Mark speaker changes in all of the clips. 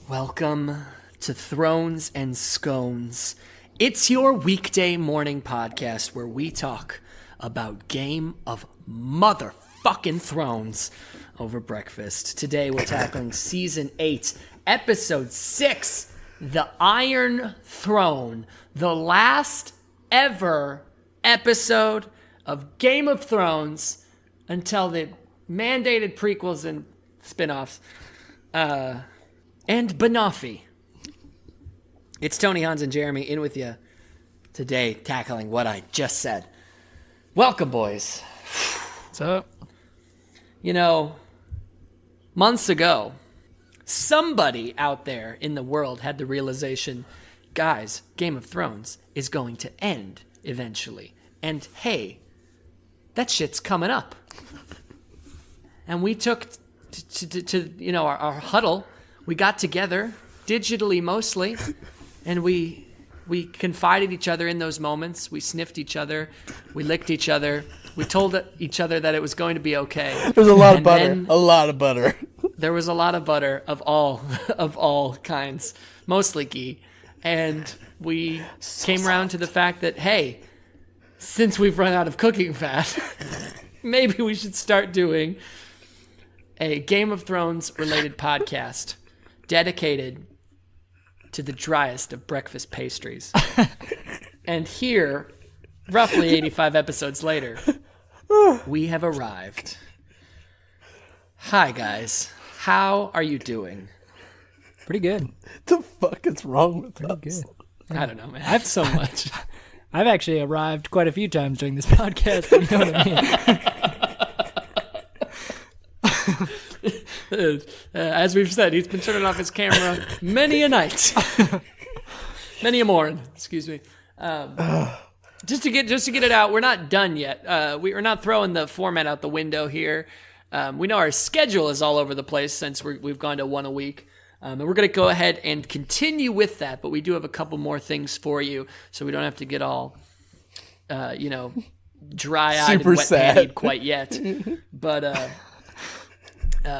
Speaker 1: Welcome to Thrones and Scones. It's your weekday morning podcast where we talk about Game of Motherfucking Thrones over breakfast. Today we're tackling Season 8, Episode 6, The Iron Throne, the last ever episode of Game of Thrones until the mandated prequels and spin-offs. And Banoffee. It's Tony, Hans, and Jeremy in with you today, tackling what I just said. Welcome, boys.
Speaker 2: What's up?
Speaker 1: You know, months ago, somebody out there in the world had the realization, guys, Game of Thrones is going to end eventually. And hey, that shit's coming up. And we took to our huddle. We got together, digitally mostly, and we confided each other in those moments. We sniffed each other. We licked each other. We told each other that it was going to be okay.
Speaker 2: There was a lot of butter. A lot of butter.
Speaker 1: There was a lot of butter of all kinds, mostly ghee. And we came around to the fact that, hey, since we've run out of cooking fat, maybe we should start doing a Game of Thrones related podcast dedicated to the driest of breakfast pastries. And here, roughly 85 episodes later, we have arrived. Hi, guys. How are you doing?
Speaker 2: Pretty good.
Speaker 3: The fuck is wrong with
Speaker 2: Pretty
Speaker 3: us?
Speaker 2: good.
Speaker 1: I don't know, man.
Speaker 2: I've so much. I've actually arrived quite a few times during this podcast. You know what I mean?
Speaker 1: As we've said, he's been turning off his camera many a night, many a morn. Excuse me. Just to get it out, we're not done yet. We are not throwing the format out the window here. We know our schedule is all over the place since we've gone to one a week, and we're going to go ahead and continue with that. But we do have a couple more things for you, so we don't have to get all, dry-eyed
Speaker 3: Super
Speaker 1: and
Speaker 3: sad.
Speaker 1: wet-pantied quite yet. But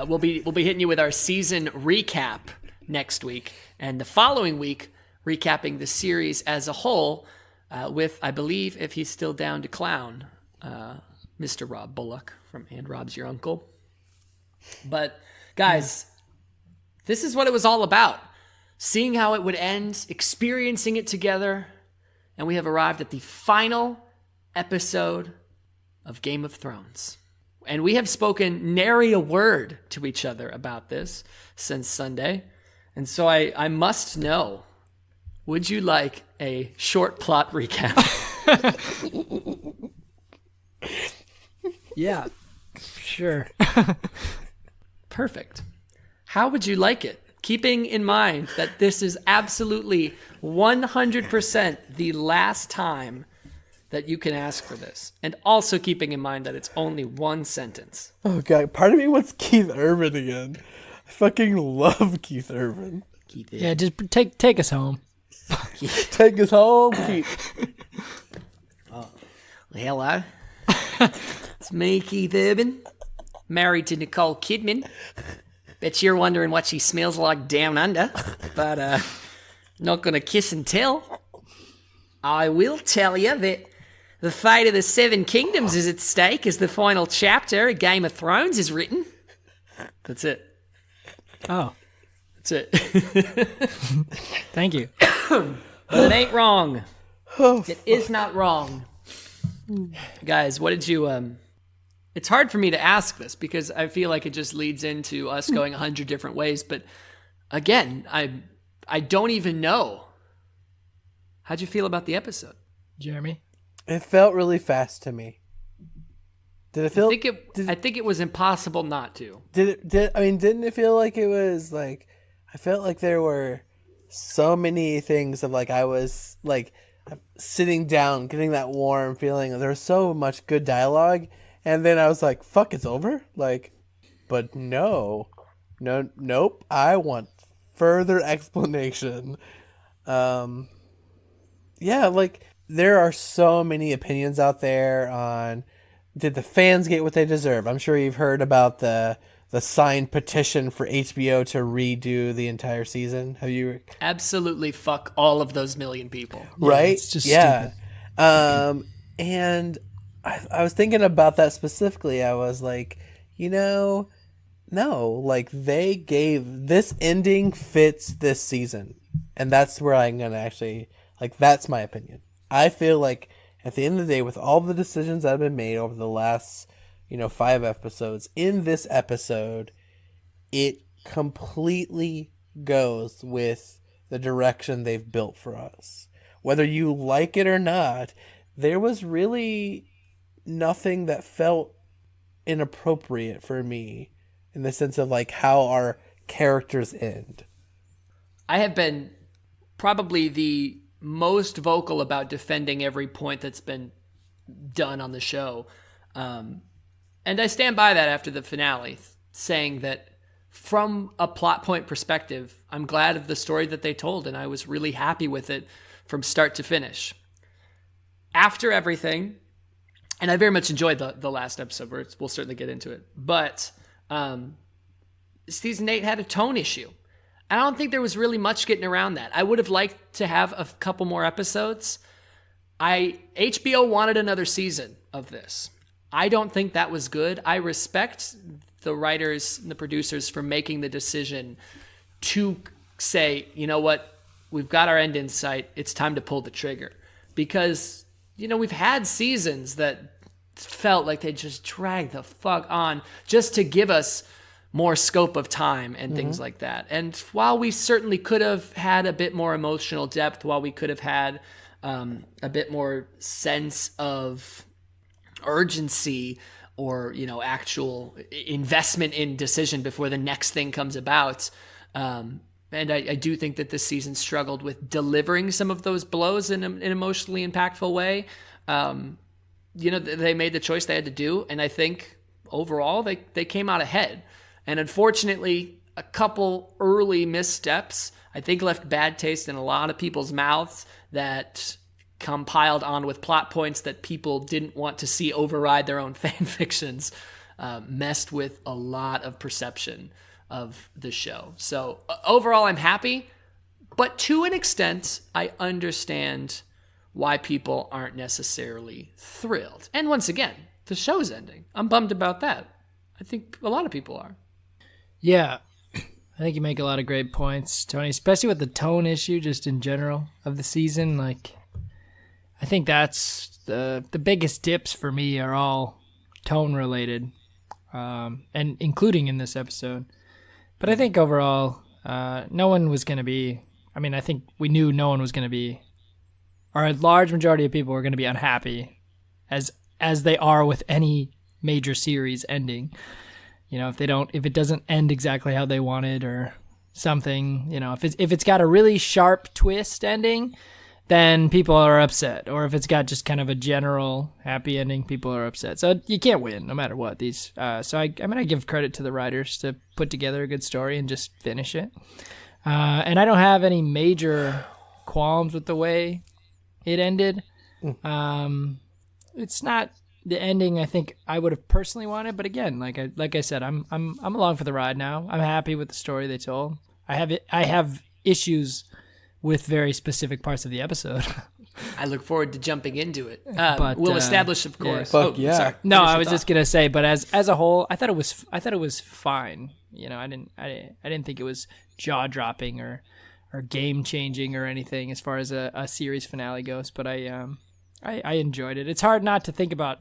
Speaker 1: we'll be hitting you with our season recap next week, and the following week recapping the series as a whole with, I believe, if he's still down to clown, Mr. Rob Bullock from And Rob's Your Uncle. But guys, this is what it was all about. Seeing how it would end, experiencing it together, and we have arrived at the final episode of Game of Thrones. And we have spoken nary a word to each other about this since Sunday. And so I must know, would you like a short plot recap?
Speaker 2: Yeah, sure.
Speaker 1: Perfect. How would you like it? Keeping in mind that this is absolutely 100% the last time that you can ask for this. And also keeping in mind that it's only one sentence.
Speaker 3: Oh god, part of me wants Keith Urban again. I fucking love Keith Urban.
Speaker 1: Keep it.
Speaker 2: Yeah, just take us home.
Speaker 3: Take us home, Keith.
Speaker 1: Hello. It's me, Keith Urban. Married to Nicole Kidman. Bet you're wondering what she smells like down under. But not gonna kiss and tell. I will tell you that the fate of the Seven Kingdoms is at stake as the final chapter of Game of Thrones is written. That's it.
Speaker 2: Oh,
Speaker 1: That's it.
Speaker 2: thank you.
Speaker 1: But it ain't wrong. It is not wrong. Guys, what did you... It's hard for me to ask this because I feel like it just leads into us going 100 different ways. But again, I don't even know. How'd you feel about the episode?
Speaker 2: Jeremy?
Speaker 3: It felt really fast to me. Did it feel?
Speaker 1: I think it was impossible not to.
Speaker 3: Didn't it feel like it was like? I felt like there were so many things of like I was like sitting down, getting that warm feeling. There was so much good dialogue, and then I was like, "Fuck, it's over!" Like, but nope. I want further explanation. Yeah, like there are so many opinions out there on did the fans get what they deserve. I'm sure you've heard about the the signed petition for HBO to redo the entire season? Have you?
Speaker 1: Absolutely fuck all of those million people.
Speaker 3: Right?
Speaker 2: it's just stupid.
Speaker 3: And I was thinking about that specifically. I was like, no, like they gave this ending fits this season. And that's where I'm going to actually, like, that's my opinion. I feel like at the end of the day, with all the decisions that have been made over the last, 5 episodes, in this episode, it completely goes with the direction they've built for us. Whether you like it or not, there was really nothing that felt inappropriate for me in the sense of like how our characters end.
Speaker 1: I have been probably the most vocal about defending every point that's been done on the show. And I stand by that after the finale, saying that from a plot point perspective, I'm glad of the story that they told, and I was really happy with it from start to finish. After everything, and I very much enjoyed the last episode, where we'll certainly get into it, but season 8 had a tone issue. I don't think there was really much getting around that. I would have liked to have a couple more episodes. HBO wanted another season of this. I don't think that was good. I respect the writers and the producers for making the decision to say, you know what, we've got our end in sight. It's time to pull the trigger. Because, we've had seasons that felt like they just dragged the fuck on just to give us more scope of time and things like that. And while we certainly could have had a bit more emotional depth, while we could have had a bit more sense of urgency or, actual investment in decision before the next thing comes about. And I do think that this season struggled with delivering some of those blows in an emotionally impactful way. They made the choice they had to do. And I think overall they came out ahead. And unfortunately, a couple early missteps, I think, left bad taste in a lot of people's mouths that compiled on with plot points that people didn't want to see override their own fan fictions, messed with a lot of perception of the show. So overall, I'm happy, but to an extent, I understand why people aren't necessarily thrilled. And once again, the show's ending. I'm bummed about that. I think a lot of people are.
Speaker 2: Yeah, I think you make a lot of great points, Tony, especially with the tone issue just in general of the season. Like, I think that's the biggest dips for me are all tone related, and including in this episode. But I think overall, no one was going to be, I think we knew no one was going to be, or a large majority of people were going to be unhappy as they are with any major series ending. If it doesn't end exactly how they wanted or something, if it's got a really sharp twist ending, then people are upset. Or if it's got just kind of a general happy ending, people are upset. So you can't win no matter what. I give credit to the writers to put together a good story and just finish it. And I don't have any major qualms with the way it ended. It's not the ending I think I would have personally wanted, but again, like I said, I'm along for the ride now. I'm happy with the story they told. I have issues with very specific parts of the episode.
Speaker 1: I look forward to jumping into it.
Speaker 2: But
Speaker 1: we'll establish, of course.
Speaker 3: Yeah.
Speaker 1: Sorry.
Speaker 2: No, I was just gonna say, but as a whole, I thought it was fine. I didn't think it was jaw dropping or game changing or anything as far as a series finale goes. But I enjoyed it. It's hard not to think about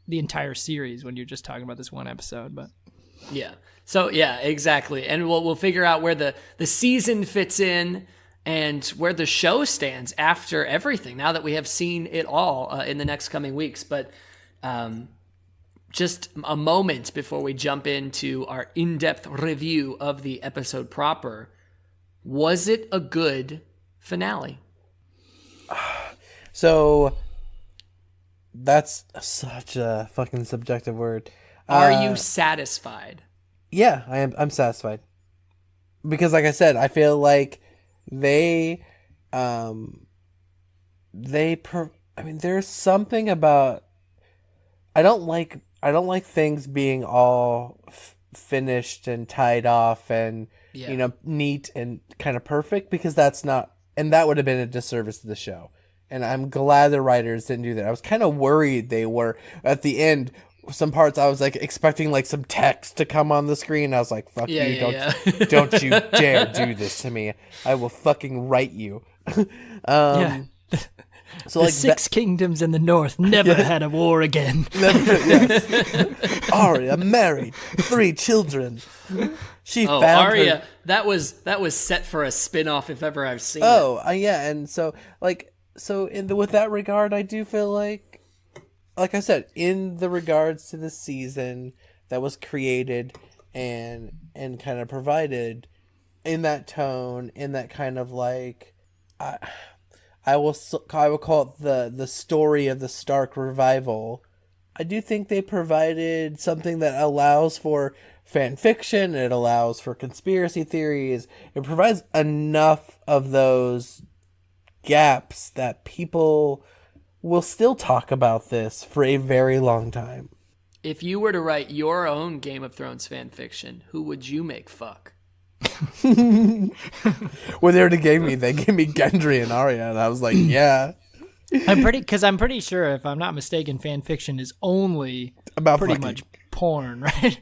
Speaker 2: the entire series when you're just talking about this one episode, but
Speaker 1: yeah. So yeah, exactly. And we'll figure out where the season fits in and where the show stands after everything, now that we have seen it all in the next coming weeks. But just a moment before we jump into our in-depth review of the episode proper, was it a good finale?
Speaker 3: So that's such a fucking subjective word.
Speaker 1: Are you satisfied?
Speaker 3: Yeah, I am. I'm satisfied because, like I said, I feel like there's something about I don't like things being all finished and tied off and
Speaker 1: Yeah.
Speaker 3: neat and kind of perfect, because that's not, and that would have been a disservice to the show. And I'm glad the writers didn't do that. I was kind of worried they were at the end. Some parts I was like expecting like some text to come on the screen. I was like, "Fuck you! Don't you dare do this to me! I will fucking write you."
Speaker 2: Yeah.
Speaker 3: So
Speaker 2: The
Speaker 3: like
Speaker 2: six kingdoms in the north never had a war again.
Speaker 3: yes. Arya married, 3 children. She
Speaker 1: Oh,
Speaker 3: found
Speaker 1: Arya,
Speaker 3: her.
Speaker 1: that was set for a spin-off if ever I've seen it.
Speaker 3: Oh, yeah, and so with that regard, I do feel like I said, in the regards to the season that was created and kind of provided in that tone, in that kind of like, I will call it the story of the Stark revival. I do think they provided something that allows for fan fiction. It allows for conspiracy theories. It provides enough of those gaps that people will still talk about this for a very long time.
Speaker 1: If you were to write your own Game of Thrones fan fiction, who would you make fuck?
Speaker 3: When they already gave me Gendry and Arya, and I was like, yeah.
Speaker 2: I'm pretty sure, if I'm not mistaken, fan fiction is only
Speaker 3: About
Speaker 2: pretty
Speaker 3: fucking.
Speaker 2: much porn, right?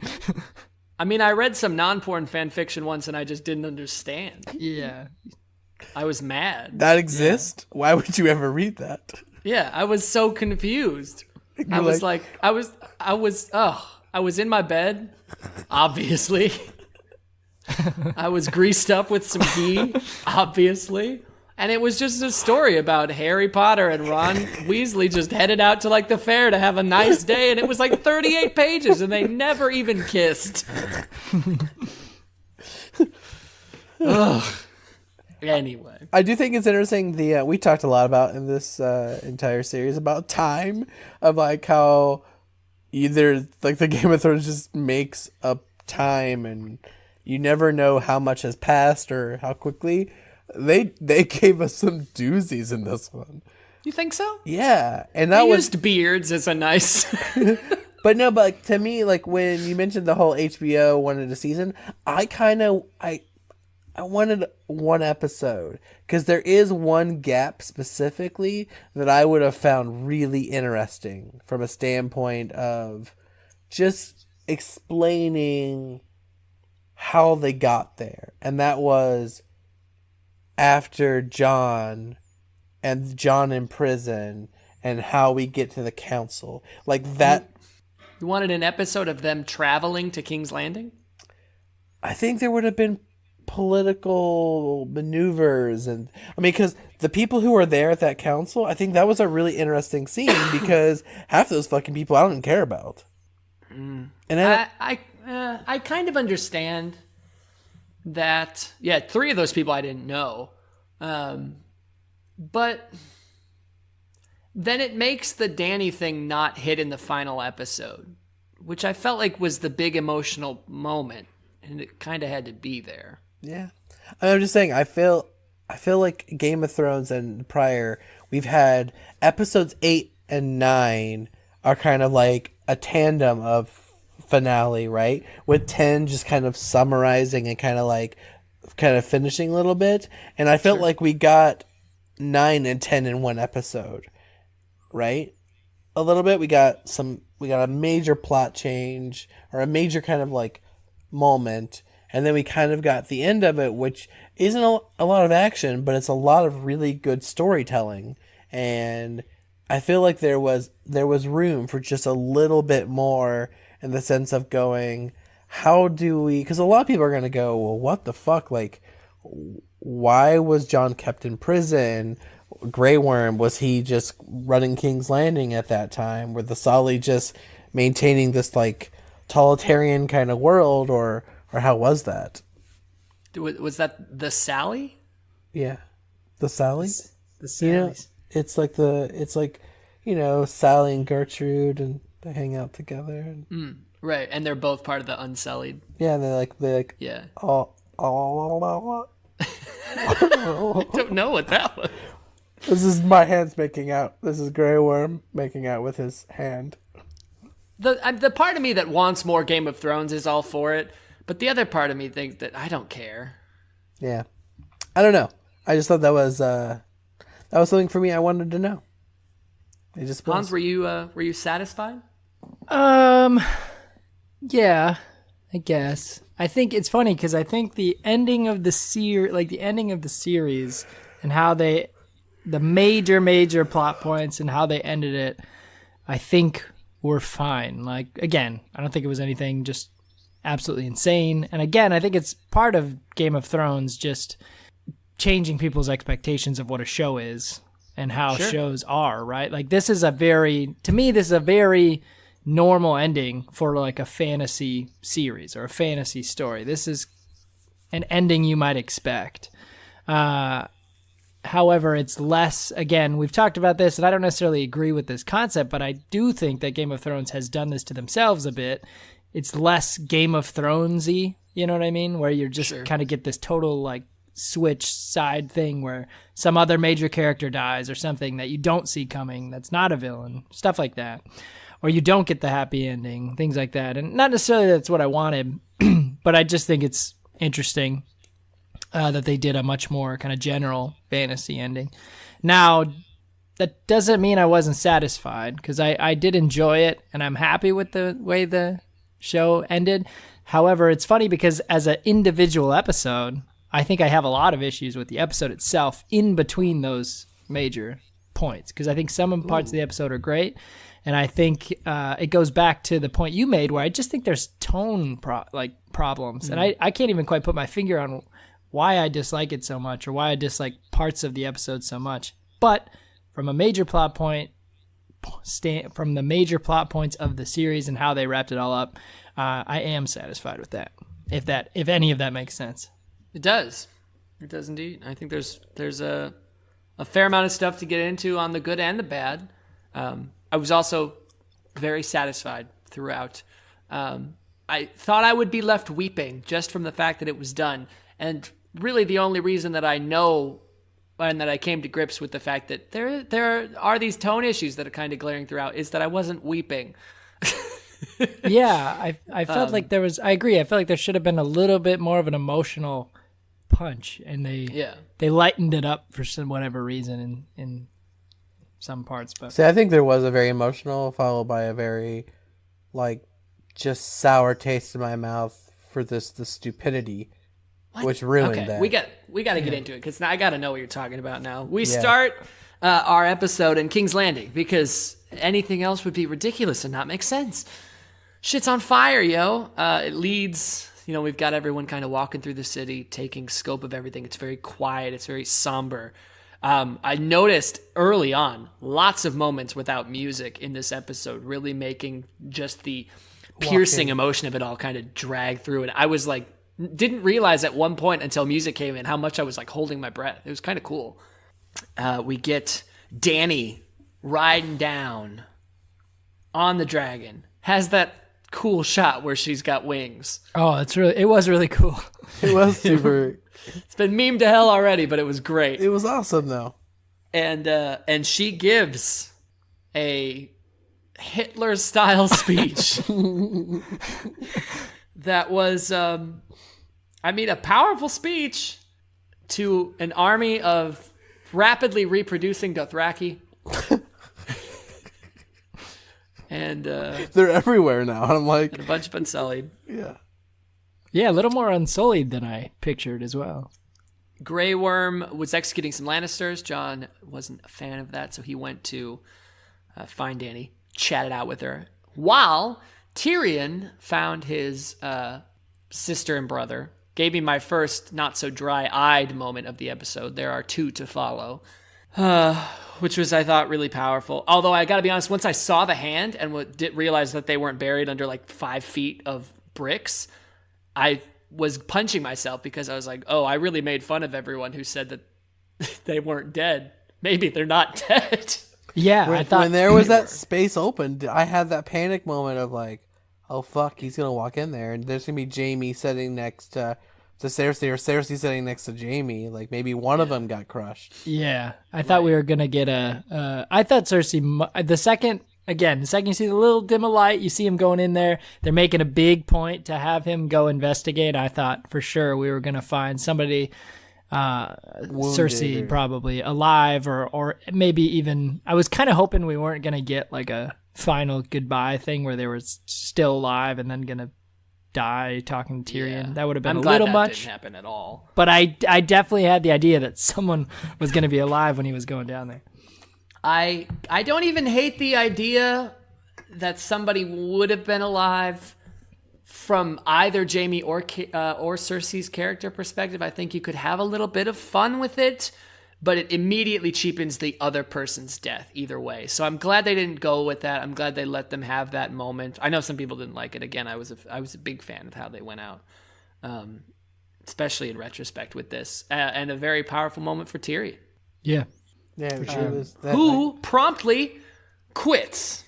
Speaker 1: I mean, I read some non-porn fan fiction once and I just didn't understand.
Speaker 2: Yeah.
Speaker 1: I was mad.
Speaker 3: That exists? Yeah. Why would you ever read that?
Speaker 1: Yeah, I was so confused. I was in my bed, obviously. I was greased up with some ghee, obviously. And it was just a story about Harry Potter and Ron Weasley just headed out to like the fair to have a nice day, and it was like 38 pages and they never even kissed. Ugh. Anyway,
Speaker 3: I do think it's interesting. We talked a lot about in this entire series about time, of like how either like the Game of Thrones just makes up time, and you never know how much has passed or how quickly. They gave us some doozies in this one.
Speaker 1: you think so?
Speaker 3: Yeah, and that
Speaker 1: They
Speaker 3: was
Speaker 1: used beards as a nice.
Speaker 3: But no, but like, to me, like when you mentioned the whole HBO wanted a season, I wanted one episode, because there is one gap specifically that I would have found really interesting from a standpoint of just explaining how they got there. And that was after Jon in prison and how we get to the council. Like that.
Speaker 1: You wanted an episode of them traveling to King's Landing?
Speaker 3: I think there would have been political maneuvers, and I mean, because the people who were there at that council, I think that was a really interesting scene because half those fucking people I don't even care about. And then
Speaker 1: I kind of understand that. Yeah, 3 of those people I didn't know, but then it makes the Dany thing not hit in the final episode, which I felt like was the big emotional moment, and it kind of had to be there.
Speaker 3: yeah, I'm just saying. I feel like Game of Thrones and prior, we've had episodes 8 and 9 are kind of like a tandem of finale, right? With 10 just kind of summarizing and kind of finishing a little bit. And I felt like we got 9 and 10 in one episode, right? A little bit. We got a major plot change or a major kind of like moment. And then we kind of got the end of it, which isn't a lot of action, but it's a lot of really good storytelling. And I feel like there was room for just a little bit more, in the sense of going, how do we... Because a lot of people are going to go, well, what the fuck? Like, why was Jon kept in prison? Grey Worm, was he just running King's Landing at that time? Were the Sully just maintaining this, like, totalitarian kind of world, or how was that?
Speaker 1: Was that the Sally?
Speaker 3: Yeah. The Sally?
Speaker 2: The Sallys.
Speaker 3: It's like Sally and Gertrude, and they hang out together. And,
Speaker 1: Right, and they're both part of the Unsullied.
Speaker 3: yeah, and they're like,
Speaker 1: Yeah.
Speaker 3: oh.
Speaker 1: I don't know what that was.
Speaker 3: This is my hands making out. This is Grey Worm making out with his hand.
Speaker 1: the part of me that wants more Game of Thrones is all for it, but the other part of me thinks that I don't care.
Speaker 3: Yeah, I don't know. I just thought that was something for me. I wanted to know. It just was.
Speaker 1: Hans, were you satisfied?
Speaker 2: Yeah, I guess. I think it's funny because I think the ending of the series and how the major plot points and how they ended it, I think were fine. Like, again, I don't think it was anything just absolutely insane. And again, I think it's part of Game of Thrones just changing people's expectations of what a show is and how shows are, right? Like, this is a very normal ending for like a fantasy series or a fantasy story. This is an ending you might expect. However, it's less, again, we've talked about this, and I don't necessarily agree with this concept, but I do think that Game of Thrones has done this to themselves a bit. It's less Game of Thrones-y, you know what I mean? Where you just kind of get this total like switch side thing where some other major character dies or something that you don't see coming that's not a villain, stuff like that. Or you don't get the happy ending, things like that. And not necessarily that's what I wanted, but I just think it's interesting that they did a much more kind of general fantasy ending. Now, that doesn't mean I wasn't satisfied, because I did enjoy it, and I'm happy with the way the show ended. However, it's funny because as an individual episode, I think I have a lot of issues with the episode itself in between those major points, because I think some parts of the episode are great. And I think it goes back to the point you made where I just think there's tone problems. And I can't even quite put my finger on why I dislike it so much or why I dislike parts of the episode so much. But from a major plot point, from the major plot points of the series and how they wrapped it all up, I am satisfied with that. If any of that makes sense.
Speaker 1: It does. It does indeed. I think there's a fair amount of stuff to get into on the good and the bad. I was also very satisfied throughout. I thought I would be left weeping just from the fact that it was done. And really the only reason that I know and that I came to grips with the fact that there are these tone issues that are kind of glaring throughout is that I wasn't weeping.
Speaker 2: Yeah, I felt like there was, I agree, I felt like there should have been a little bit more of an emotional punch, and they lightened it up for some whatever reason in some parts. But
Speaker 3: see, I think there was a very emotional followed by a very like just sour taste in my mouth for the stupidity, which ruined that.
Speaker 1: We got to get into it because I got to know what you're talking about now. We start our episode in King's Landing because anything else would be ridiculous and not make sense. Shit's on fire, yo. It leads, we've got everyone kind of walking through the city, taking scope of everything. It's very quiet. It's very somber. I noticed early on lots of moments without music in this episode, really making just the piercing emotion of it all kind of drag through. And I was like, didn't realize at one point until music came in how much I was like holding my breath. It was kind of cool. We get Dany riding down on the dragon, has that cool shot where she's got wings.
Speaker 2: Oh, it was really cool.
Speaker 3: It was super.
Speaker 1: It's been memed to hell already, but it was great.
Speaker 3: It was awesome though.
Speaker 1: And she gives a Hitler style speech that was a powerful speech to an army of rapidly reproducing Dothraki. And
Speaker 3: they're everywhere now. I'm like,
Speaker 1: and a bunch of Unsullied.
Speaker 3: Yeah.
Speaker 2: Yeah, a little more unsullied than I pictured as well.
Speaker 1: Grey Worm was executing some Lannisters. Jon wasn't a fan of that, so he went to find Dany, chatted out with her, while Tyrion found his sister and brother. Gave me my first not-so-dry-eyed moment of the episode. There are two to follow. Which was, I thought, really powerful. Although, I gotta be honest, once I saw the hand and did realize that they weren't buried under, 5 feet of bricks, I was punching myself because I was like, oh, I really made fun of everyone who said that they weren't dead. Maybe they're not dead.
Speaker 2: Yeah, I thought...
Speaker 3: When there was that space open, I had that panic moment of like, oh, fuck, he's gonna walk in there, and there's gonna be Jaime sitting next to Cersei, or Cersei sitting next to Jaime. Like, maybe one of them got crushed.
Speaker 2: Yeah, I thought we were going to get I thought Cersei, the second again, the second you see the little dim of light, you see him going in there. They're making a big point to have him go investigate. I thought for sure we were going to find somebody, Cersei probably alive, or maybe even, I was kind of hoping we weren't going to get like a final goodbye thing where they were still alive and then going to die talking to Tyrion.
Speaker 1: Yeah.
Speaker 2: That would have been
Speaker 1: I'm
Speaker 2: a
Speaker 1: glad
Speaker 2: little
Speaker 1: that
Speaker 2: much.
Speaker 1: didn't happen at all.
Speaker 2: But I definitely had the idea that someone was going to be alive when he was going down there.
Speaker 1: I don't even hate the idea that somebody would have been alive from either Jaime or Cersei's character perspective. I think you could have a little bit of fun with it, but it immediately cheapens the other person's death either way. So I'm glad they didn't go with that. I'm glad they let them have that moment. I know some people didn't like it. Again, I was a big fan of how they went out, especially in retrospect with this, and a very powerful moment for Tyrion.
Speaker 2: Yeah.
Speaker 3: Yeah,
Speaker 2: sure.
Speaker 1: Who promptly quits.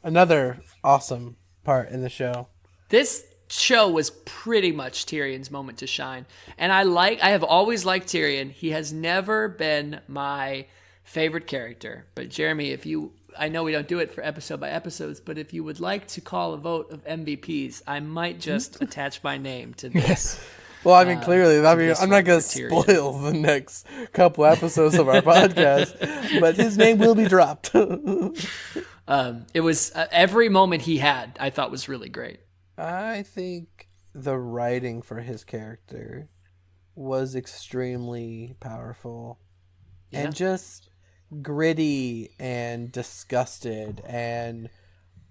Speaker 3: Another awesome part in the show.
Speaker 1: This show was pretty much Tyrion's moment to shine. And I have always liked Tyrion. He has never been my favorite character. But Jeremy, I know we don't do it for episode by episodes, but if you would like to call a vote of MVPs, I might just attach my name to this.
Speaker 3: Well, I mean, clearly, I'm not going to
Speaker 1: Tyrion.
Speaker 3: spoil the next couple episodes of our podcast, but his name will be dropped.
Speaker 1: It was every moment he had, I thought was really great.
Speaker 3: I think the writing for his character was extremely powerful and just gritty and disgusted and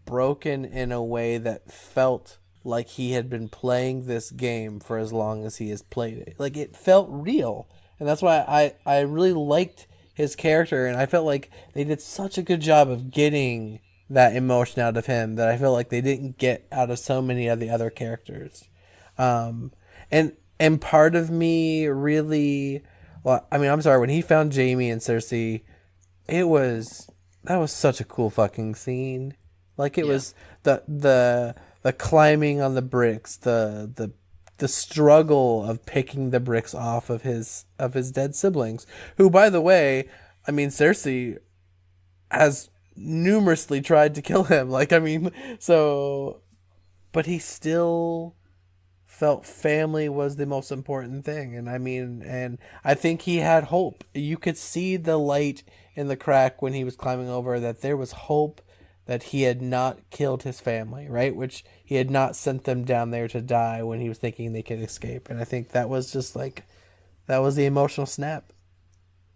Speaker 3: broken in a way that felt like he had been playing this game for as long as he has played it. Like, it felt real. And that's why I really liked his character, and I felt like they did such a good job of getting that emotion out of him that I feel like they didn't get out of so many of the other characters. And part of me really, well, I mean, I'm sorry, when he found Jaime and Cersei, that was such a cool fucking scene. Like, it was the climbing on the bricks, the struggle of picking the bricks off of his dead siblings, who, by the way, I mean, Cersei has numerously tried to kill him. Like, I mean, so, but he still felt family was the most important thing. And I mean, and I think he had hope. You could see the light in the crack when he was climbing over, that there was hope that he had not killed his family, right? Which he had not sent them down there to die when he was thinking they could escape. And I think that was just like, that was the emotional snap.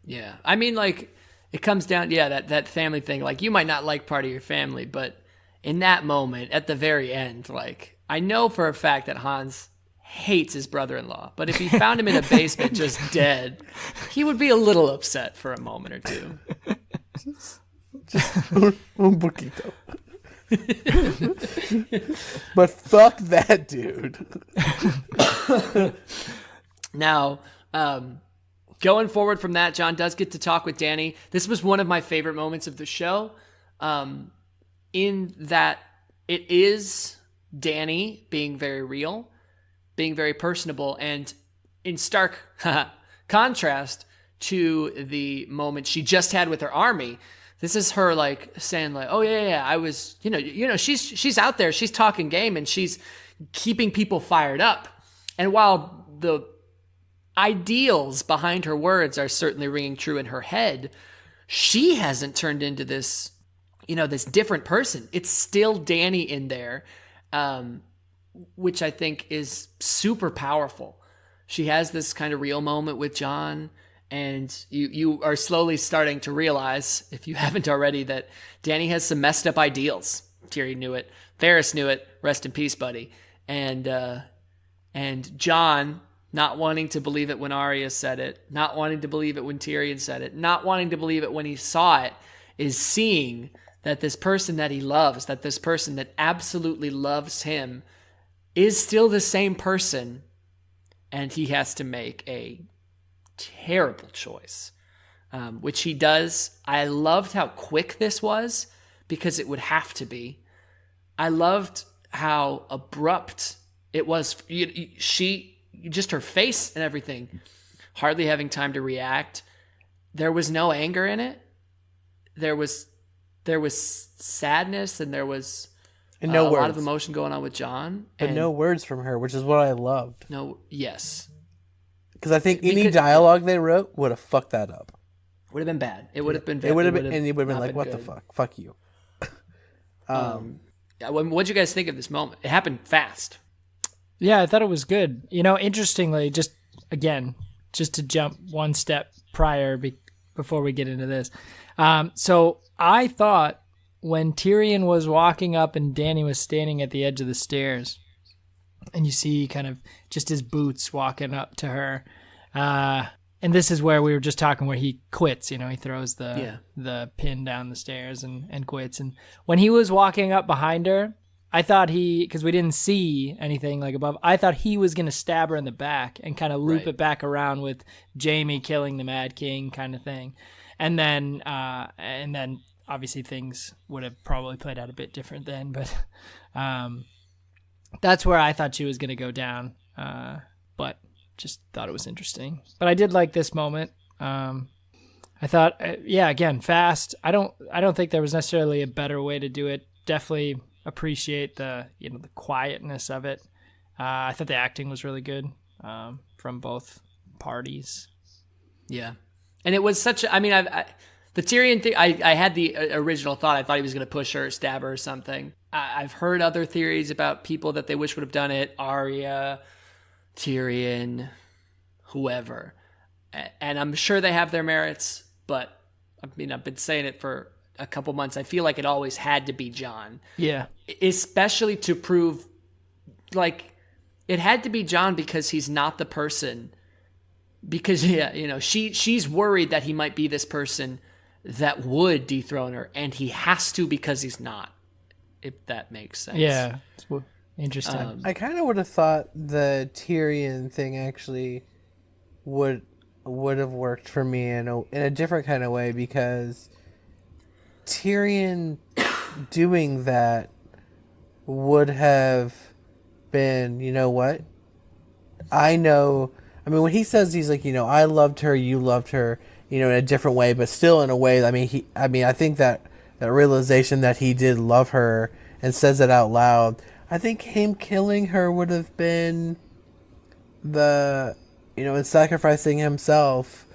Speaker 1: Yeah. I mean, like, it comes down, that family thing. Like, you might not like part of your family, but in that moment, at the very end, like, I know for a fact that Hans hates his brother-in-law, but if he found him in a basement just dead, he would be a little upset for a moment or two.
Speaker 3: Just un poquito. But fuck that dude.
Speaker 1: Now, going forward from that, John does get to talk with Dany. This was one of my favorite moments of the show, in that it is Dany being very real, being very personable, and in stark contrast to the moment she just had with her army. This is her, like, saying, like, oh yeah, I was, she's out there, she's talking game, and she's keeping people fired up. And while the ideals behind her words are certainly ringing true in her head, she hasn't turned into this, this different person. It's still Dany in there, which I think is super powerful. She has this kind of real moment with Jon, and you are slowly starting to realize, if you haven't already, that Dany has some messed up ideals. Tyrion knew it. Varys knew it. Rest in peace, buddy. And Jon, not wanting to believe it when Arya said it, not wanting to believe it when Tyrion said it, not wanting to believe it when he saw it, is seeing that this person that he loves, that this person that absolutely loves him, is still the same person, and he has to make a terrible choice, which he does. I loved how quick this was, because it would have to be. I loved how abrupt it was. Just her face and everything, hardly having time to react. There was no anger in it. There was there was sadness and there was
Speaker 3: And no
Speaker 1: a
Speaker 3: words.
Speaker 1: lot of emotion going on with John.
Speaker 3: But
Speaker 1: and
Speaker 3: no words from her, which is what I loved.
Speaker 1: yes.
Speaker 3: Because I think any dialogue they wrote would have fucked that up.
Speaker 1: Would have been bad. It would have been.
Speaker 3: It would have been, and you would have been
Speaker 1: not
Speaker 3: like, "What the
Speaker 1: good.
Speaker 3: fuck? Fuck you."
Speaker 1: What'd you guys think of this moment? It happened fast.
Speaker 2: Yeah, I thought it was good. You know, interestingly, just to jump one step prior before we get into this. So I thought when Tyrion was walking up and Dany was standing at the edge of the stairs, and you see kind of just his boots walking up to her, and this is where we were just talking, where he quits. You know, he throws the pin down the stairs and quits. And when he was walking up behind her, I thought because we didn't see anything like above, I thought he was going to stab her in the back and kind of loop it back around with Jaime killing the Mad King kind of thing. And then obviously things would have probably played out a bit different then, but that's where I thought she was going to go down. But just thought it was interesting. But I did like this moment. I thought, again, fast. I don't think there was necessarily a better way to do it. Definitely appreciate the quietness of it. I thought the acting was really good from both parties.
Speaker 1: Yeah, and it was such. The Tyrion thing. I had the original thought. I thought he was going to push her, stab her, or something. I've heard other theories about people that they wish would have done it. Arya, Tyrion, whoever, and I'm sure they have their merits. But I've been saying it for a couple months. I feel like it always had to be Jon.
Speaker 2: Yeah.
Speaker 1: Especially to prove, like, it had to be Jon because he's not the person. Because, she's worried that he might be this person that would dethrone her, and he has to because he's not, if that makes sense.
Speaker 2: Yeah. Interesting.
Speaker 3: I kind of would have thought the Tyrion thing actually would have worked for me in a different kind of way, because Tyrion doing that would have been, you know what? When he says, he's like, I loved her, you loved her, in a different way, but still in a way. I think that realization that he did love her and says it out loud, I think him killing her would have been and sacrificing himself.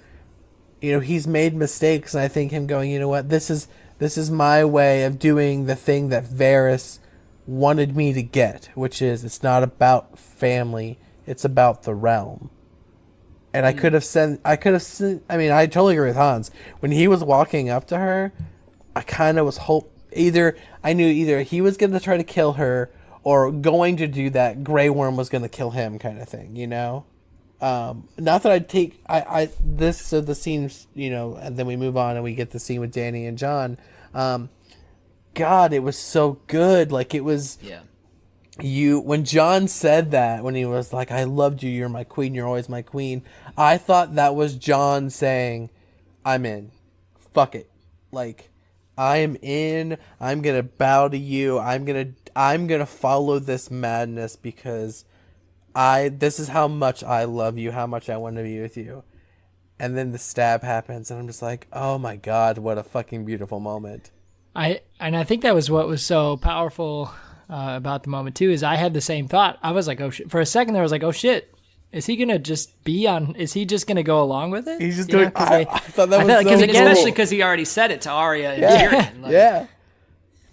Speaker 3: He's made mistakes, and I think him going, you know what, this is my way of doing the thing that Varys wanted me to get, which is, it's not about family, it's about the realm. And I totally agree with Hans. When he was walking up to her, I kind of was I knew either he was going to try to kill her, or going to do that, Grey Worm was going to kill him, kind of thing, Not that I'd take the scenes, and then we move on and we get the scene with Dany and Jon. God, it was so good. Like, it was.
Speaker 1: Yeah.
Speaker 3: When Jon said that, when he was like, "I loved you, you're my queen, you're always my queen," I thought that was Jon saying, "I'm in. Fuck it. Like, I'm in. I'm gonna bow to you. I'm gonna follow this madness because this is how much I love you, how much I want to be with you." And then the stab happens, and I'm just like, oh my God, what a fucking beautiful moment.
Speaker 2: I think that was what was so powerful about the moment too, is I had the same thought. I was like, oh shit. For a second there, I was like, oh shit. Is he gonna just is he just gonna go along with it?
Speaker 3: He's just doing. I thought that was so cool.
Speaker 1: Especially because he already said it to Arya and Tyrion.
Speaker 3: Yeah.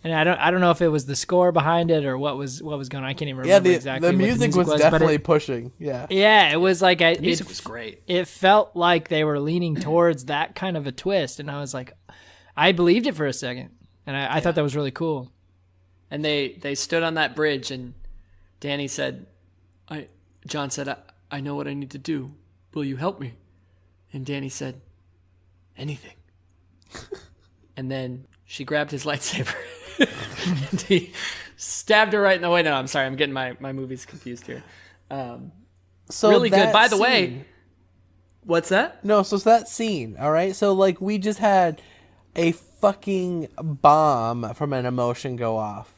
Speaker 2: And I don't know if it was the score behind it or what was going on. I can't even remember exactly.
Speaker 3: The music was definitely pushing. Yeah.
Speaker 2: Yeah, it was like
Speaker 1: the music was great.
Speaker 2: It felt like they were leaning towards that kind of a twist, and I was like, I believed it for a second, and I thought that was really cool.
Speaker 1: And they stood on that bridge, and Dany said, Jon said, I know what I need to do. Will you help me? And Dany said, anything. And then she grabbed his lightsaber. And he stabbed her right in the way. No, I'm sorry. I'm getting my movies confused here. So really good. By the way, what's that?
Speaker 3: No, so it's that scene, all right? So, like, we just had a fucking bomb from an emotion go off.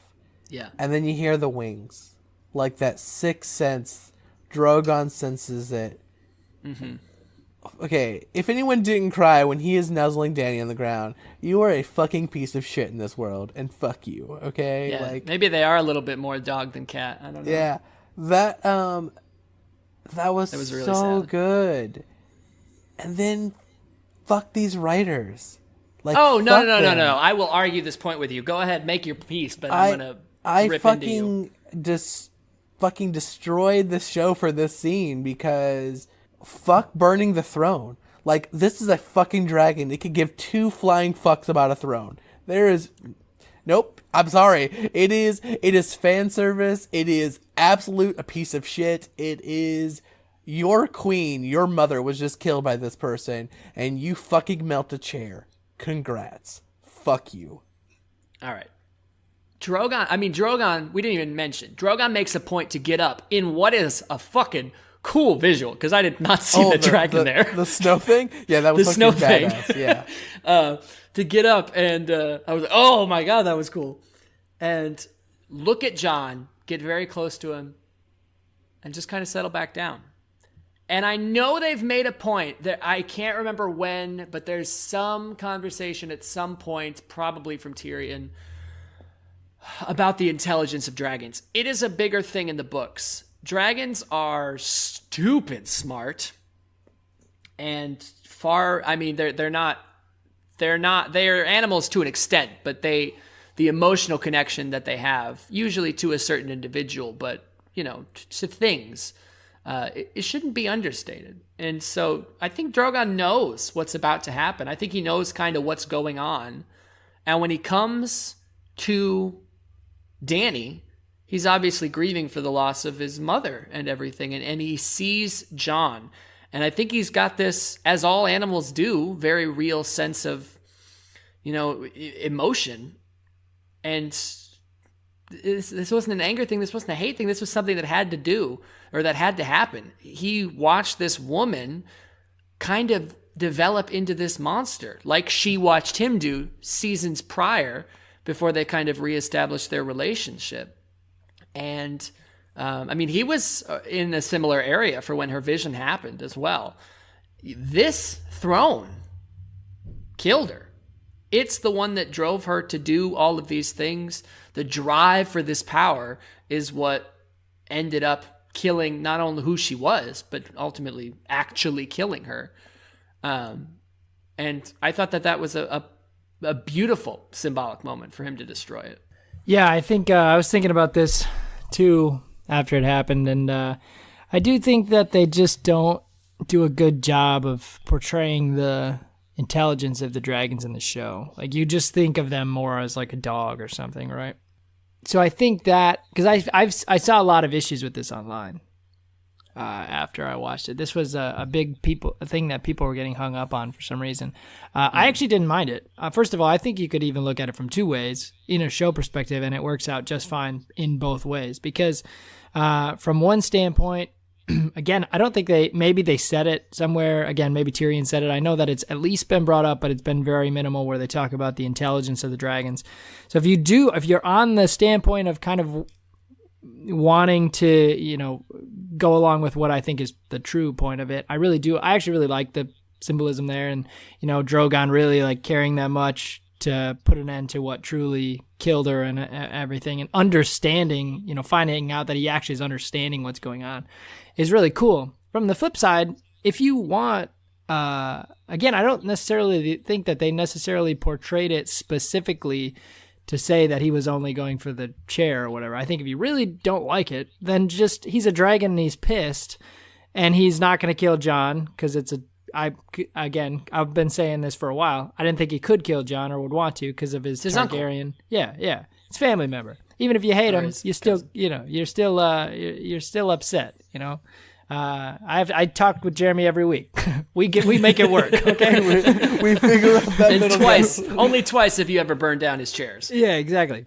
Speaker 1: Yeah.
Speaker 3: And then you hear the wings. Like that sixth sense, Drogon senses it.
Speaker 1: Mm-hmm.
Speaker 3: okay, if anyone didn't cry when he is nuzzling Danny on the ground, you are a fucking piece of shit in this world, and fuck you, okay?
Speaker 1: Yeah,
Speaker 3: Like,
Speaker 1: maybe they are a little bit more dog than cat. I don't know.
Speaker 3: yeah, that was
Speaker 1: really
Speaker 3: so
Speaker 1: sad.
Speaker 3: good. And then, fuck these writers. Like,
Speaker 1: Oh, no,
Speaker 3: fuck
Speaker 1: no, no, no,
Speaker 3: them.
Speaker 1: no. I will argue this point with you. Go ahead, make your piece, but I'm going to
Speaker 3: I
Speaker 1: rip into you.
Speaker 3: fucking destroyed the show for this scene because fuck burning the throne. Like, this is a fucking dragon. It could give two flying fucks about a throne. There is nope. I'm sorry. It is fan service. It is absolute a piece of shit. It is your queen, your mother was just killed by this person, and you fucking melt a chair. Congrats. Fuck you.
Speaker 1: All right. Drogon, we didn't even mention. Drogon makes a point to get up in what is a fucking cool visual, because I did not see the dragon there.
Speaker 3: The snow thing? Yeah, that was
Speaker 1: The snow
Speaker 3: fucking
Speaker 1: thing.
Speaker 3: badass. Yeah.
Speaker 1: To get up, and I was like, oh my God, that was cool. And look at Jon, get very close to him, and just kind of settle back down. And I know they've made a point that I can't remember when, but there's some conversation at some point, probably from Tyrion, about the intelligence of dragons. It is a bigger thing in the books. Dragons are stupid smart, and they're animals to an extent, but the emotional connection that they have, usually to a certain individual, but to things, it shouldn't be understated. And so I think Drogon knows what's about to happen. I think he knows kind of what's going on. And when he comes to Danny, he's obviously grieving for the loss of his mother and everything. And he sees Jon. And I think he's got this, as all animals do, very real sense of, emotion. And this wasn't an anger thing. This wasn't a hate thing. This was something that had to do, or that had to happen. He watched this woman kind of develop into this monster, like she watched him do seasons prior, before they kind of reestablished their relationship. And he was in a similar area for when her vision happened as well. This throne killed her. It's the one that drove her to do all of these things. The drive for this power is what ended up killing not only who she was, but ultimately actually killing her. And I thought that was a beautiful symbolic moment for him to destroy it.
Speaker 2: Yeah, I think I was thinking about this too after it happened, and I do think that they just don't do a good job of portraying the intelligence of the dragons in the show. Like, you just think of them more as like a dog or something, right? So I think that, because I saw a lot of issues with this online after I watched it. This was a thing that people were getting hung up on for some reason. I actually didn't mind it. First of all, I think you could even look at it from two ways, in a show perspective, and it works out just fine in both ways. Because from one standpoint, again, I don't think maybe they said it somewhere. Again, maybe Tyrion said it. I know that it's at least been brought up, but it's been very minimal where they talk about the intelligence of the dragons. So if you're on the standpoint of kind of wanting to, go along with what I think is the true point of it, I really do. I actually really like the symbolism there, and, Drogon really like caring that much to put an end to what truly killed her and everything, and understanding, finding out that he actually is understanding what's going on is really cool. From the flip side, if you want, again, I don't necessarily think that they necessarily portrayed it specifically to say that he was only going for the chair or whatever. I think if you really don't like it, then just, he's a dragon and he's pissed, and he's not going to kill Jon, because I've been saying this for a while. I didn't think he could kill Jon or would want to because of his Targaryen. Uncle. Yeah. It's family member. Even if you hate him, you still, you're still upset, I talk with Jeremy every week. we make it work, okay?
Speaker 3: we figure out that middle
Speaker 1: twice.
Speaker 3: ground.
Speaker 1: Only twice have you ever burned down his chairs.
Speaker 2: Yeah, exactly.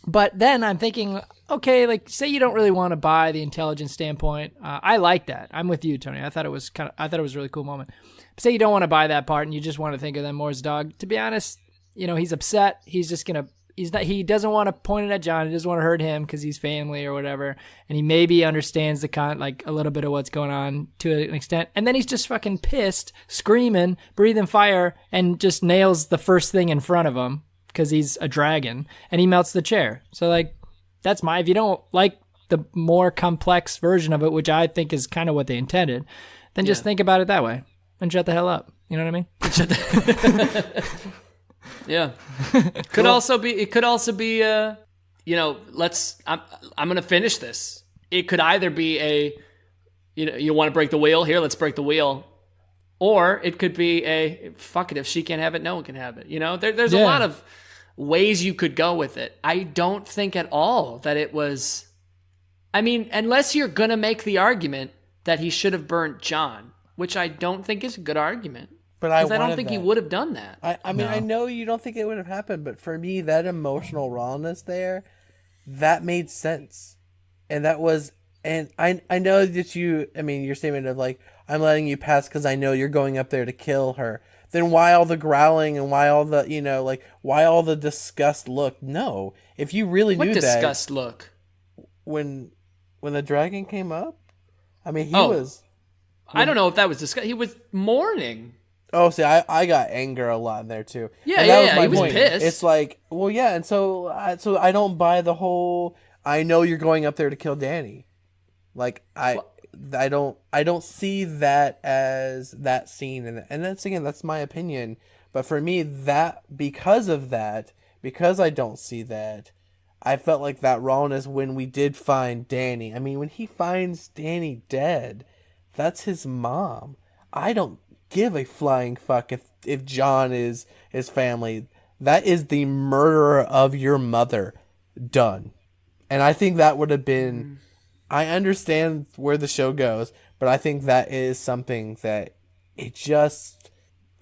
Speaker 2: But then I'm thinking, okay, like, say you don't really want to buy the intelligence standpoint. I like that. I'm with you, Tony. I thought it was a really cool moment. But say you don't want to buy that part and you just want to think of them more as a dog. To be honest, he's upset. He's just gonna he doesn't want to point it at John. He doesn't want to hurt him because he's family or whatever. And he maybe understands like a little bit of what's going on to an extent. And then he's just fucking pissed, screaming, breathing fire, and just nails the first thing in front of him because he's a dragon, and he melts the chair. So like, if you don't like the more complex version of it, which I think is kind of what they intended, then just think about it that way and shut the hell up. You know what I mean?
Speaker 1: Yeah. Could also be, I'm going to finish this. It could either be you want to break the wheel? Here, let's break the wheel. Or it could be fuck it, if she can't have it, no one can have it. There's a lot of ways you could go with it. I don't think at all that it was, unless you're going to make the argument that he should have burnt John, which I don't think is a good argument.
Speaker 3: But
Speaker 1: I don't think he would have done that.
Speaker 3: I know you don't think it would have happened, but for me, that emotional rawness there, that made sense. And that was, and I know that your statement of like, I'm letting you pass because I know you're going up there to kill her. Then why all the growling and why all the, why all the disgust look? No. If you really knew that. What
Speaker 1: disgust look?
Speaker 3: When the dragon came up? He was.
Speaker 1: I don't know if that was disgust. He was mourning.
Speaker 3: Oh, see, I got anger a lot in there too.
Speaker 1: Yeah, he was pissed.
Speaker 3: It's like, well, yeah, and so I don't buy the whole. I know you're going up there to kill Danny. Like I don't see that as that scene, and that's my opinion. But for me, because I don't see that, I felt like that rawness when we did find Danny. When he finds Danny dead, that's his mom. I don't give a flying fuck if John is his family. That is the murderer of your mother done. And I think that would have been, I understand where the show goes, but I think that is something that it just,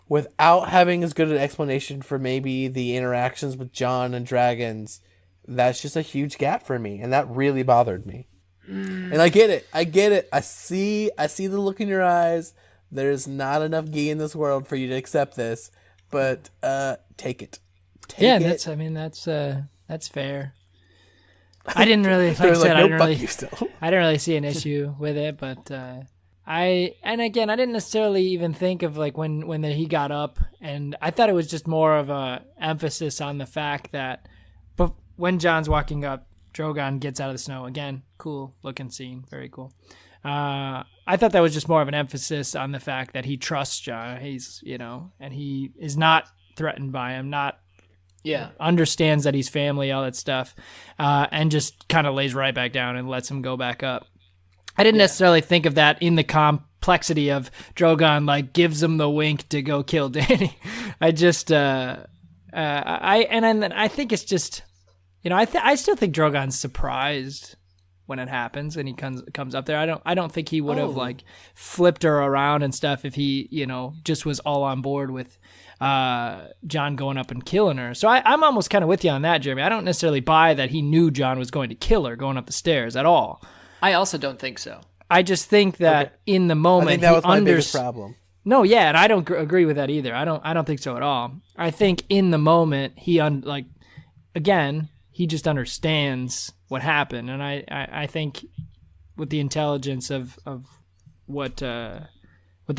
Speaker 3: without having as good an explanation for maybe the interactions with John and dragons, that's just a huge gap for me. And that really bothered me. And I get it. I see the look in your eyes. There's not enough ghee in this world for you to accept this, but take it.
Speaker 2: That's fair. I didn't really, like I said, I didn't really see an issue with it, but I didn't necessarily even think of like when he got up, and I thought it was just more of a emphasis on the fact that, but when John's walking up, Drogon gets out of the snow again. Cool looking scene, very cool. I thought that was just more of an emphasis on the fact that he trusts John. He's, and he is not threatened by him, understands that he's family, all that stuff, and just kind of lays right back down and lets him go back up. I didn't necessarily think of that in the complexity of Drogon, like, gives him the wink to go kill Danny. I just, I think it's just, I still think Drogon's surprised when it happens and he comes up there. I don't think he would have like flipped her around and stuff if he, just was all on board with John going up and killing her. So I'm almost kind of with you on that, Jeremy. I don't necessarily buy that he knew John was going to kill her going up the stairs at all.
Speaker 1: I also don't think so.
Speaker 2: I just think that in the moment, I think
Speaker 3: that was my biggest problem.
Speaker 2: No, yeah, and I don't agree with that either. I don't think so at all. I think in the moment he he just understands what happened, and I think with the intelligence of what they're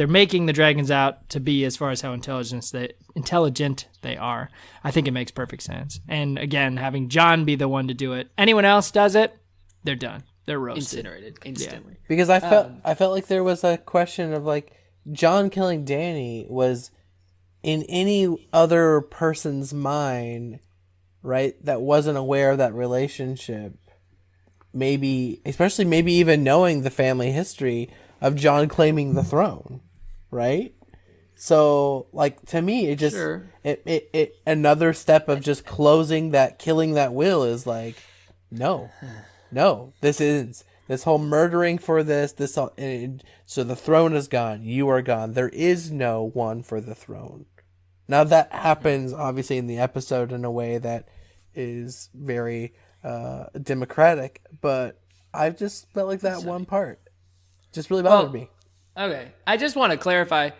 Speaker 2: making the dragons out to be, as far as how intelligent they are, I think it makes perfect sense. And again, having John be the one to do it, anyone else does it, they're done. They're roasted,
Speaker 1: incinerated instantly.
Speaker 3: Yeah. Because I felt like there was a question of like John killing Danny was in any other person's mind, right? That wasn't aware of that relationship. Maybe even knowing the family history of John claiming the throne, right? So, like, to me, it just it another step of just killing that will is like, no, this whole murdering for this all, so the throne is gone. You are gone. There is no one for the throne. Now that happens obviously in the episode in a way that is very democratic, but I just felt like that one part just really bothered me.
Speaker 1: Okay, I just want to clarify.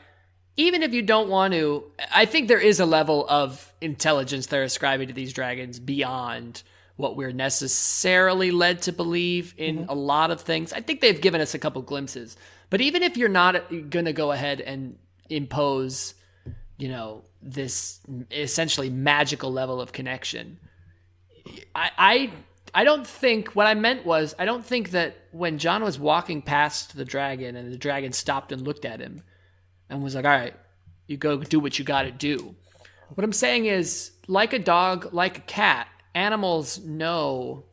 Speaker 1: even if you don't want to, I think there is a level of intelligence they're ascribing to these dragons beyond what we're necessarily led to believe in a lot of things. I think they've given us a couple glimpses. But even if you're not going to go ahead and impose, this essentially magical level of connection, I don't think, what I meant was, I don't think that when John was walking past the dragon and the dragon stopped and looked at him and was like, all right, you go do what you got to do. What I'm saying is, like a dog, like a cat, animals know,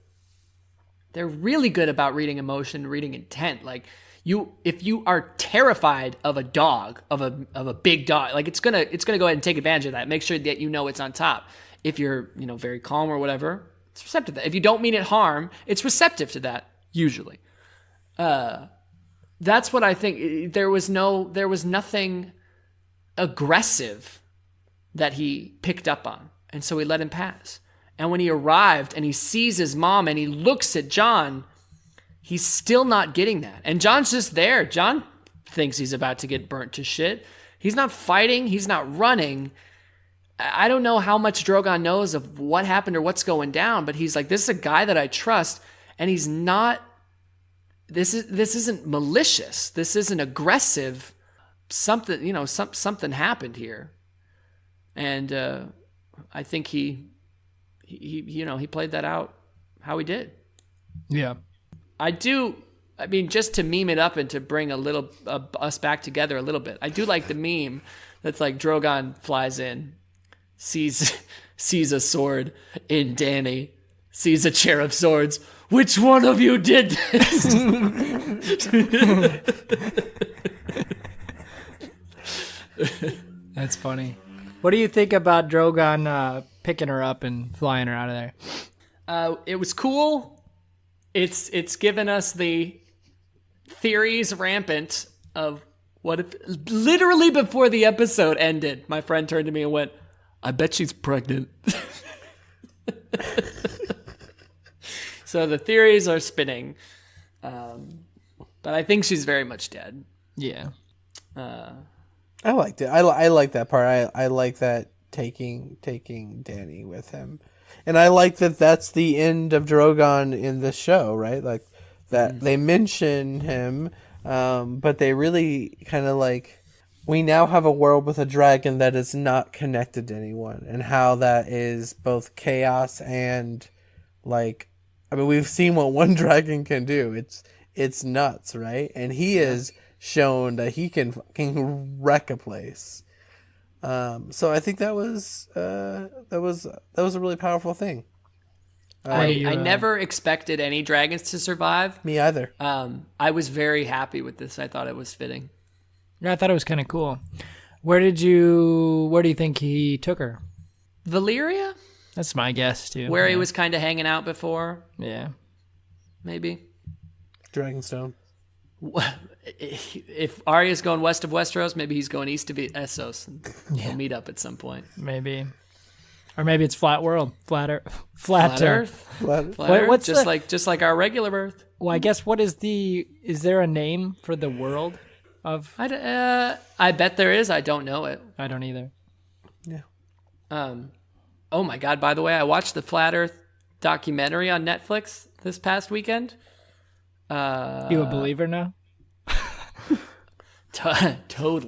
Speaker 1: they're really good about reading emotion, reading intent. Like if you are terrified of a dog, of a big dog, like it's gonna go ahead and take advantage of that. Make sure that it's on top. If you're, very calm or whatever, it's receptive to that. If you don't mean it harm, it's receptive to that, usually. That's what I think. There was nothing aggressive that he picked up on, and so he let him pass. And when he arrived and he sees his mom and he looks at John, he's still not getting that. And John's just there. John thinks he's about to get burnt to shit. He's not fighting. He's not running. I don't know how much Drogon knows of what happened or what's going down, but he's like, this is a guy that I trust, and he's not, this isn't malicious. This isn't aggressive. Something, something happened here. And I think he played that out how he did.
Speaker 2: Yeah.
Speaker 1: Just to meme it up and to bring us back together a little bit. I do like the meme that's like Drogon flies in, sees a sword in Dany, sees a chair of swords. Which one of you did this?
Speaker 2: That's funny. What do you think about Drogon picking her up and flying her out of there?
Speaker 1: It was cool. It's given us the theories rampant of what if, literally before the episode ended, my friend turned to me and went, I bet she's pregnant. So the theories are spinning. But I think she's very much dead.
Speaker 2: Yeah.
Speaker 3: I liked it. I like that part. I like that taking Dany with him, and I like that that's the end of Drogon in the show, right? Like that they mention him, but they really kind of like, we now have a world with a dragon that is not connected to anyone, and how that is both chaos and like, I mean, we've seen what one dragon can do. It's nuts, right? And he is shown that he can wreck a place. So I think that was a really powerful thing.
Speaker 1: I never expected any dragons to survive.
Speaker 3: Me either.
Speaker 1: I was very happy with this. I thought it was fitting.
Speaker 2: Yeah, I thought it was kind of cool. Where do you think he took her?
Speaker 1: Valyria?
Speaker 2: That's my guess too.
Speaker 1: Where he was kind of hanging out before.
Speaker 2: Yeah.
Speaker 1: Maybe.
Speaker 3: Dragonstone.
Speaker 1: If Arya's going west of Westeros, maybe he's going east of Essos, and we'll meet up at some point.
Speaker 2: Maybe, or maybe it's flat world, flat Earth.
Speaker 1: Flat Earth.
Speaker 2: What's
Speaker 1: just like our regular Earth.
Speaker 2: Well, I guess is there a name for the world of?
Speaker 1: I bet there is. I don't know it.
Speaker 2: I don't either.
Speaker 3: Yeah.
Speaker 1: Oh my God! By the way, I watched the Flat Earth documentary on Netflix this past weekend.
Speaker 2: You a believer now?
Speaker 1: Totally.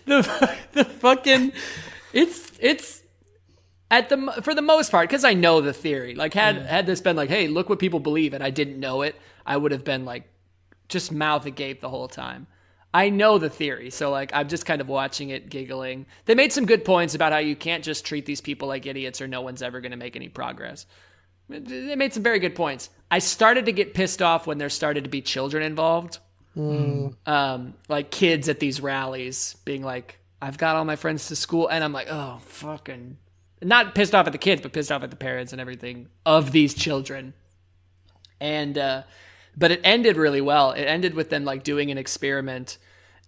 Speaker 1: the fucking it's for the most part, because I know the theory. Like had this been like, hey, look what people believe, and I didn't know it, I would have been like just mouth agape the whole time. I know the theory, so like I'm just kind of watching it, giggling. They made some good points about how you can't just treat these people like idiots or no one's ever going to make any progress. They made some very good points. I started to get pissed off when there started to be children involved. Like kids at these rallies being like, I've got all my friends to school. And I'm like, oh, fucking. Not pissed off at the kids, but pissed off at the parents and everything of these children. And, but it ended really well. It ended with them like doing an experiment.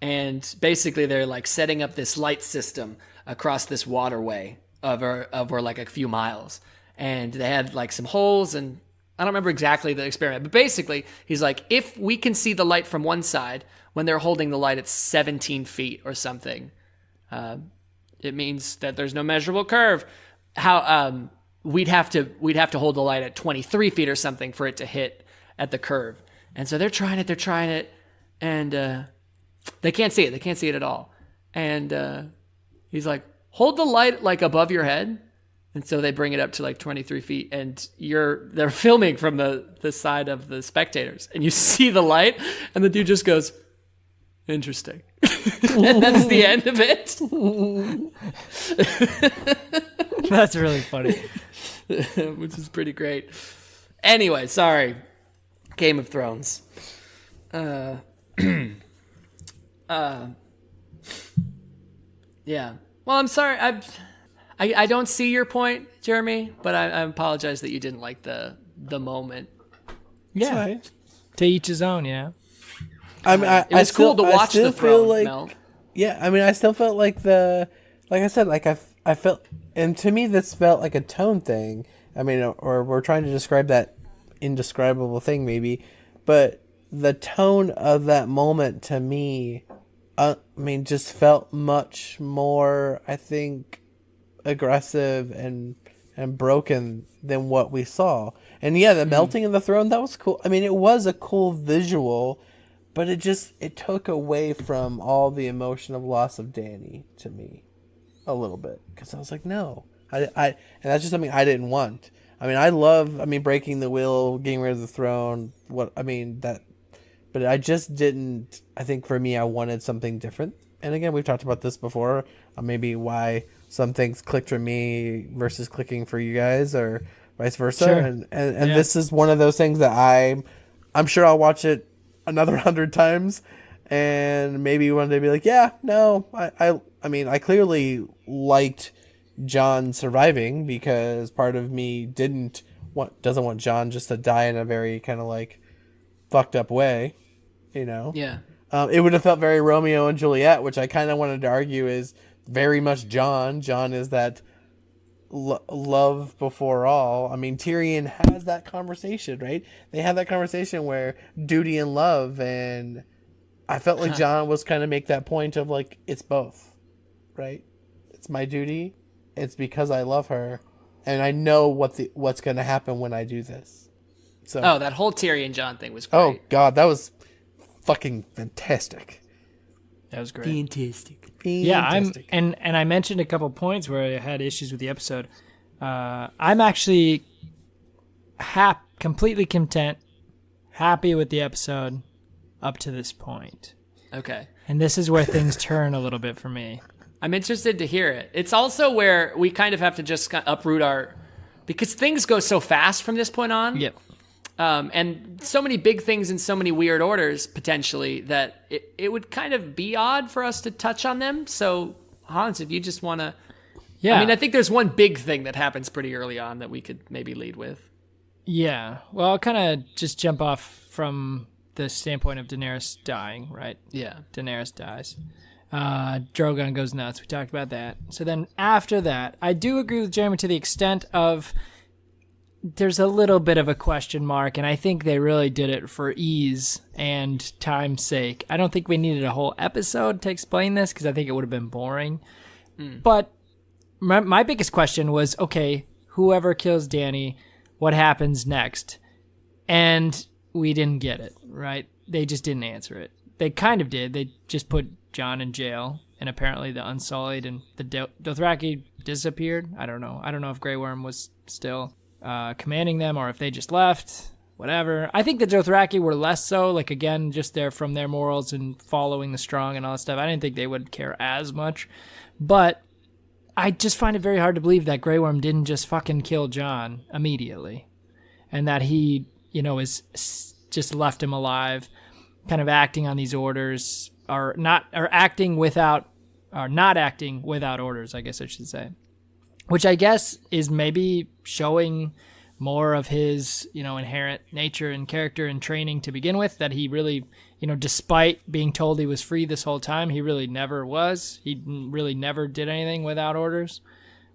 Speaker 1: And basically they're like setting up this light system across this waterway over like a few miles. And they had like some holes, and I don't remember exactly the experiment, but basically he's like, if we can see the light from one side, when they're holding the light at 17 feet or something, it means that there's no measurable curve. How we'd have to hold the light at 23 feet or something for it to hit at the curve. And so they're trying it, and they can't see it. They can't see it at all. And he's like, hold the light like above your head. And so they bring it up to like 23 feet, and they're filming from the side of the spectators, and you see the light, and the dude just goes, interesting. And that's the end of it.
Speaker 2: That's really funny.
Speaker 1: Which is pretty great. Anyway, sorry. Game of Thrones. Yeah. Well, I'm sorry. I don't see your point, Jeremy, but I apologize that you didn't like the moment.
Speaker 2: Yeah.
Speaker 3: Right.
Speaker 2: To each his own, yeah.
Speaker 3: I mean,
Speaker 1: It was cool to watch the throne melt.
Speaker 3: Yeah, I mean, I still felt like like I said, like I felt, and to me, this felt like a tone thing. I mean, or we're trying to describe that indescribable thing, maybe, but the tone of that moment to me, I mean, just felt much more, I think, aggressive and broken than what we saw. And yeah, the melting of the throne, that was cool. I mean, it was a cool visual, but it took away from all the emotion of loss of Dany to me a little bit, because I was like, no, and that's just something I didn't want. I mean, breaking the will, getting rid of the throne, but I just didn't. I think for me, I wanted something different. And again, we've talked about this before. Maybe why some things clicked for me versus clicking for you guys, or vice versa.
Speaker 2: Sure.
Speaker 3: And this is one of those things that I'm sure I'll watch it another 100 times, and maybe one day be like, yeah, no, I mean, I clearly liked Jon surviving, because part of me doesn't want Jon just to die in a very kind of like fucked up way, you know?
Speaker 1: Yeah.
Speaker 3: It would have felt very Romeo and Juliet, which I kind of wanted to argue is very much Jon. Jon is that love before all. I mean, Tyrion has that conversation, right? They have that conversation where duty and love, and I felt like Jon was kind of make that point of like, it's both, right? It's my duty. It's because I love her, and I know what's going to happen when I do this. So,
Speaker 1: that whole Tyrion Jon thing was great.
Speaker 3: oh God, that was fucking fantastic.
Speaker 2: That was great.
Speaker 1: Fantastic.
Speaker 2: Yeah, and I mentioned a couple points where I had issues with the episode. I'm actually completely content, happy with the episode up to this point.
Speaker 1: Okay.
Speaker 2: And this is where things turn a little bit for me.
Speaker 1: I'm interested to hear it. It's also where we kind of have to just uproot because things go so fast from this point on.
Speaker 2: Yep.
Speaker 1: And so many big things in so many weird orders, potentially, that it would kind of be odd for us to touch on them. So, Hans, if you just want to...
Speaker 2: Yeah.
Speaker 1: I mean, I think there's one big thing that happens pretty early on that we could maybe lead with.
Speaker 2: Yeah. Well, I'll kind of just jump off from the standpoint of Daenerys dying, right?
Speaker 1: Yeah.
Speaker 2: Daenerys dies. Drogon goes nuts. We talked about that. So then after that, I do agree with Jeremy to the extent of... there's a little bit of a question mark, and I think they really did it for ease and time's sake. I don't think we needed a whole episode to explain this, because I think it would have been boring. But my biggest question was, okay, whoever kills Dany, what happens next? And we didn't get it, right? They just didn't answer it. They kind of did. They just put Jon in jail, and apparently the Unsullied and the Dothraki disappeared. I don't know. I don't know if Grey Worm was still... commanding them, or if they just left, whatever. I think the Dothraki were less so, like, again, just there from their morals and following the strong and all that stuff. I didn't think they would care as much, but I just find it very hard to believe that Grey Worm didn't just fucking kill Jon immediately, and that he, is just left him alive, kind of acting on these orders, or not acting without orders, I guess I should say. Which I guess is maybe showing more of his, inherent nature and character and training to begin with, that he really, despite being told he was free this whole time, he really never was. He really never did anything without orders,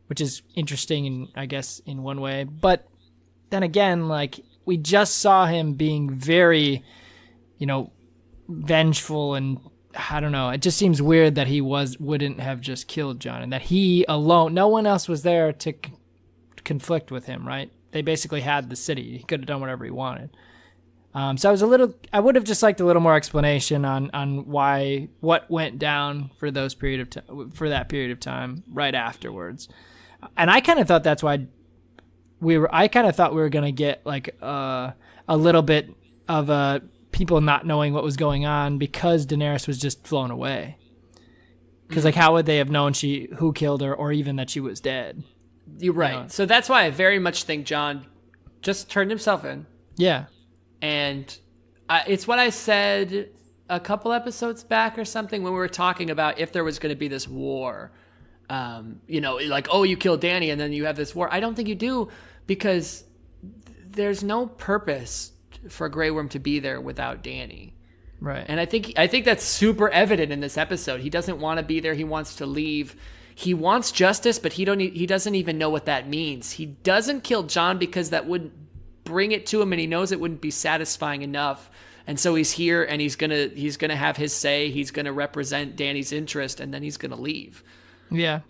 Speaker 2: which is interesting, I guess, in one way. But then again, like, we just saw him being very, vengeful, and I don't know. It just seems weird that he wouldn't have just killed Jon, and that he alone, no one else was there to conflict with him, right? They basically had the city. He could have done whatever he wanted. So I would have just liked a little more explanation on what went down for that period of time right afterwards. And I kind of thought that's why I kind of thought we were going to get like a little bit of people not knowing what was going on because Daenerys was just flown away. Because like, how would they have known who killed her, or even that she was dead?
Speaker 1: You're right. You know? So that's why I very much think Jon just turned himself in.
Speaker 2: Yeah.
Speaker 1: And it's what I said a couple episodes back or something when we were talking about if there was going to be this war. Like, oh, you killed Dany and then you have this war. I don't think you do, because there's no purpose for Grey Worm to be there without Dany.
Speaker 2: Right.
Speaker 1: And I think that's super evident in this episode. He doesn't want to be there. He wants to leave. He wants justice, but he doesn't even know what that means. He doesn't kill Jon because that wouldn't bring it to him, and he knows it wouldn't be satisfying enough. And so he's here, and he's gonna have his say. He's gonna represent Dany's interest, and then he's gonna leave.
Speaker 2: Yeah,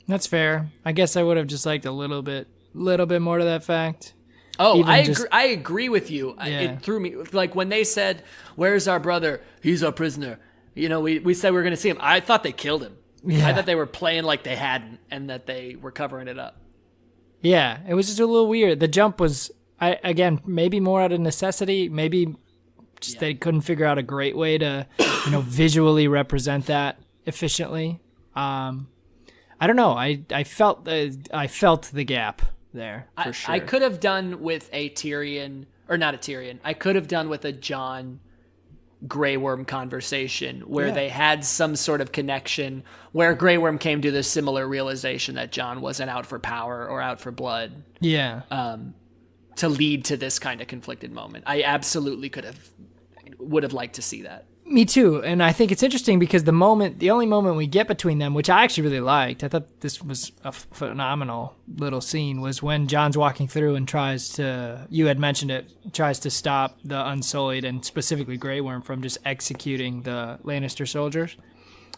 Speaker 2: that's fair. I guess I would have just liked a little bit more to that fact.
Speaker 1: Oh, I agree with you.
Speaker 2: Yeah.
Speaker 1: It threw me, like when they said, "Where's our brother? He's our prisoner." We said we were gonna see him. I thought they killed him.
Speaker 2: Yeah.
Speaker 1: I thought they were playing like they hadn't, and that they were covering it up.
Speaker 2: Yeah, it was just a little weird. The jump was, maybe more out of necessity. Maybe just they couldn't figure out a great way to, visually represent that efficiently. I don't know. I felt the gap there for sure.
Speaker 1: I could have done with a Tyrion, or not a Tyrion. I could have done with a Jon Grey Worm conversation where they had some sort of connection, where Grey Worm came to this similar realization that Jon wasn't out for power or out for blood.
Speaker 2: Yeah.
Speaker 1: To lead to this kind of conflicted moment. I absolutely would have liked to see that.
Speaker 2: Me too. And I think it's interesting because the only moment we get between them, which I actually really liked, I thought this was a phenomenal little scene, was when Jon's walking through and you had mentioned it, tries to stop the Unsullied, and specifically Grey Worm, from just executing the Lannister soldiers.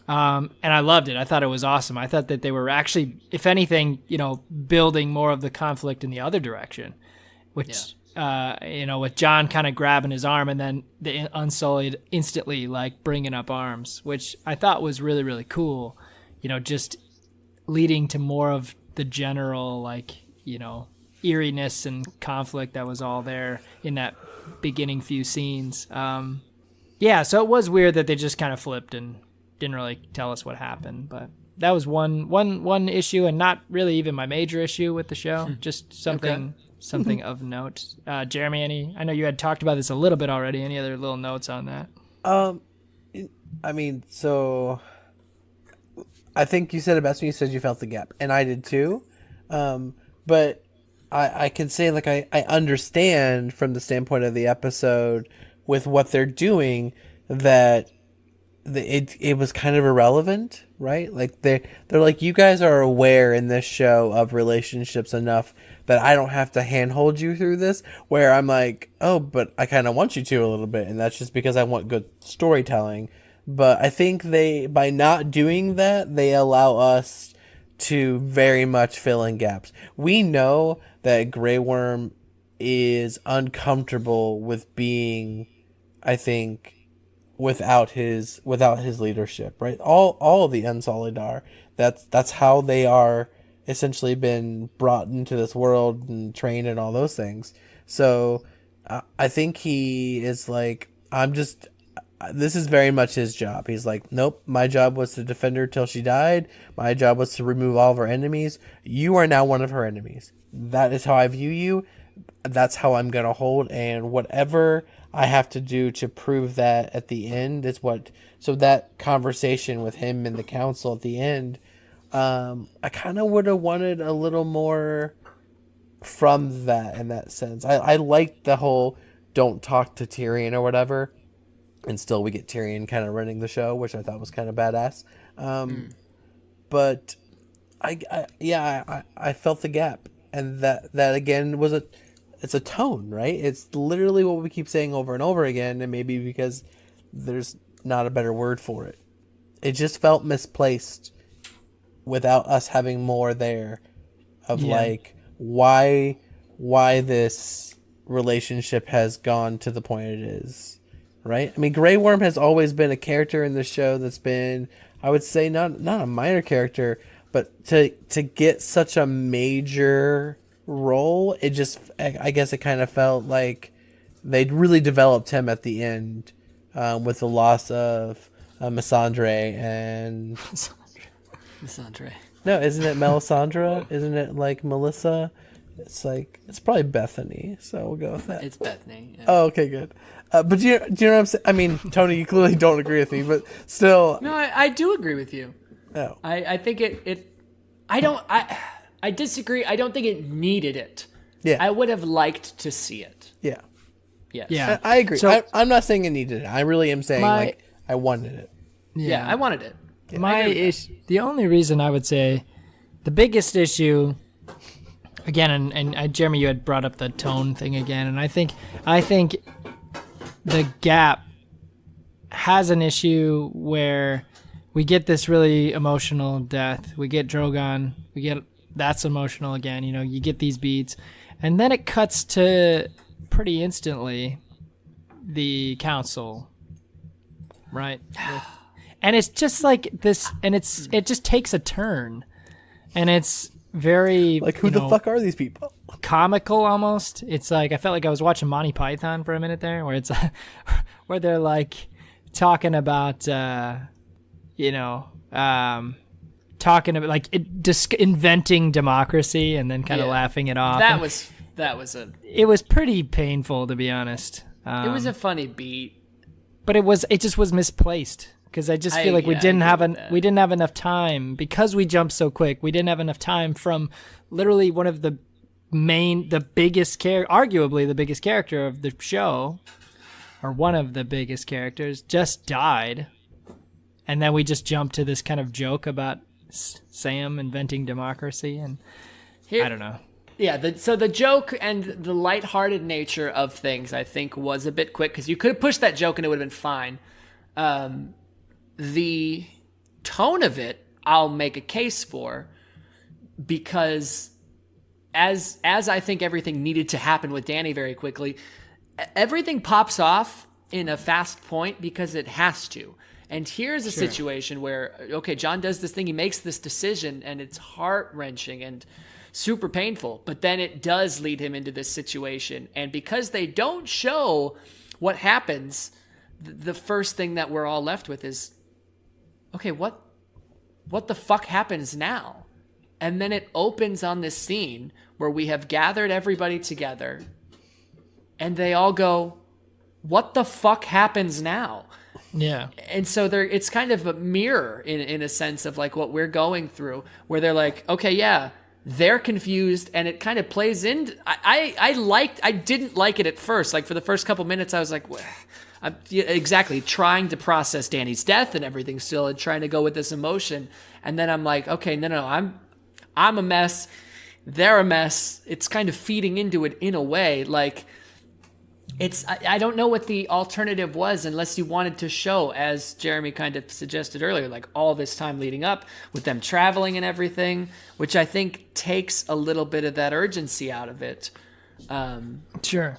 Speaker 2: And I loved it. I thought it was awesome. I thought that they were actually, if anything, building more of the conflict in the other direction, which, with Jon kind of grabbing his arm and then the Unsullied instantly like bringing up arms, which I thought was really, really cool, just leading to more of the general, eeriness and conflict that was all there in that beginning few scenes. So it was weird that they just kind of flipped and didn't really tell us what happened, but that was one issue, and not really even my major issue with the show, just something of note. Jeremy, I know you had talked about this a little bit already. Any other little notes on that?
Speaker 3: So I think you said it best when you said you felt the gap, and I did too. But I can say, I understand from the standpoint of the episode with what they're doing that it was kind of irrelevant, right? Like they're like, you guys are aware in this show of relationships enough that I don't have to handhold you through this, where I'm like, oh, but I kind of want you to a little bit, and that's just because I want good storytelling. But I think by not doing that, they allow us to very much fill in gaps. We know that Grey Worm is uncomfortable with being, I think, without his leadership, right? All of the Unsullied are. That's how they are essentially been brought into this world and trained and all those things. So I think he is like, this is very much his job. He's like, nope, my job was to defend her till she died. My job was to remove all of her enemies. You are now one of her enemies. That is how I view you. That's how I'm going to hold. And whatever I have to do to prove that at the end is so that conversation with him and the council at the end, I kind of would have wanted a little more from that in that sense. I liked the whole don't talk to Tyrion or whatever, and still we get Tyrion kind of running the show, which I thought was kind of badass. But I felt the gap, and that again it's a tone, right? It's literally what we keep saying over and over again, and maybe because there's not a better word for it. It just felt misplaced without us having more there of like why this relationship has gone to the point it is, right? I mean, Grey Worm has always been a character in the show that's been, I would say, not a minor character, but to get such a major role, it just, I guess it kind of felt like they'd really developed him at the end with the loss of Melisandre and
Speaker 1: Melisandre.
Speaker 3: No, isn't it Melisandre? Isn't it like Melissa? It's probably Bethany, so we'll go with that.
Speaker 1: It's Bethany. Yeah.
Speaker 3: Oh, okay, good. But do you know what I'm saying? I mean, Tony, you clearly don't agree with me, but still.
Speaker 1: No, I do agree with you.
Speaker 3: Oh.
Speaker 1: I think I disagree. I don't think it needed it.
Speaker 3: Yeah.
Speaker 1: I would have liked to see it.
Speaker 3: Yeah.
Speaker 1: Yes.
Speaker 2: Yeah.
Speaker 3: I agree.
Speaker 2: So-
Speaker 3: I'm not saying it needed it. I really am saying like I wanted it.
Speaker 1: Yeah, I wanted it.
Speaker 2: My issue, the only reason I would say the biggest issue, again, and Jeremy, you had brought up the tone thing again, and I think the Gap has an issue where we get this really emotional death. We get Drogon. We get that's emotional again. You know, you get these beats, and then it cuts to pretty instantly the council, right? And it's just like this, and it just takes a turn, and it's very
Speaker 3: Like, who the fuck are these people?
Speaker 2: comical almost. It's like I felt like I was watching Monty Python for a minute there, where it's where they're like talking about talking about like inventing democracy and then kind of laughing it off. It was pretty painful, to be honest.
Speaker 1: It was a funny beat,
Speaker 2: but it just was misplaced. Because I just feel like we didn't have enough time because we jumped so quick. We didn't have enough time from literally one of arguably the biggest character of the show, or one of the biggest characters, just died, and then we just jumped to this kind of joke about Sam inventing democracy, and I don't know.
Speaker 1: Yeah, so the joke and the lighthearted nature of things, I think, was a bit quick because you could have pushed that joke and it would have been fine. The tone of it, I'll make a case for, because as I think everything needed to happen with Dany very quickly, everything pops off in a fast point because it has to. And here's a situation where, okay, Jon does this thing, he makes this decision, and it's heart-wrenching and super painful, but then it does lead him into this situation. And because they don't show what happens, the first thing that we're all left with is, okay, what the fuck happens now? And then it opens on this scene where we have gathered everybody together and they all go, what the fuck happens now?
Speaker 2: Yeah.
Speaker 1: And so it's kind of a mirror in a sense of like what we're going through, where they're like, okay, yeah, they're confused, and it kind of plays in. I didn't like it at first. Like for the first couple minutes, I was like, I'm exactly trying to process Dany's death and everything still, and trying to go with this emotion. And then I'm like, okay, no, I'm a mess. They're a mess. It's kind of feeding into it in a way. Like I don't know what the alternative was unless you wanted to show, as Jeremy kind of suggested earlier, like all this time leading up with them traveling and everything, which I think takes a little bit of that urgency out of it.
Speaker 2: Sure.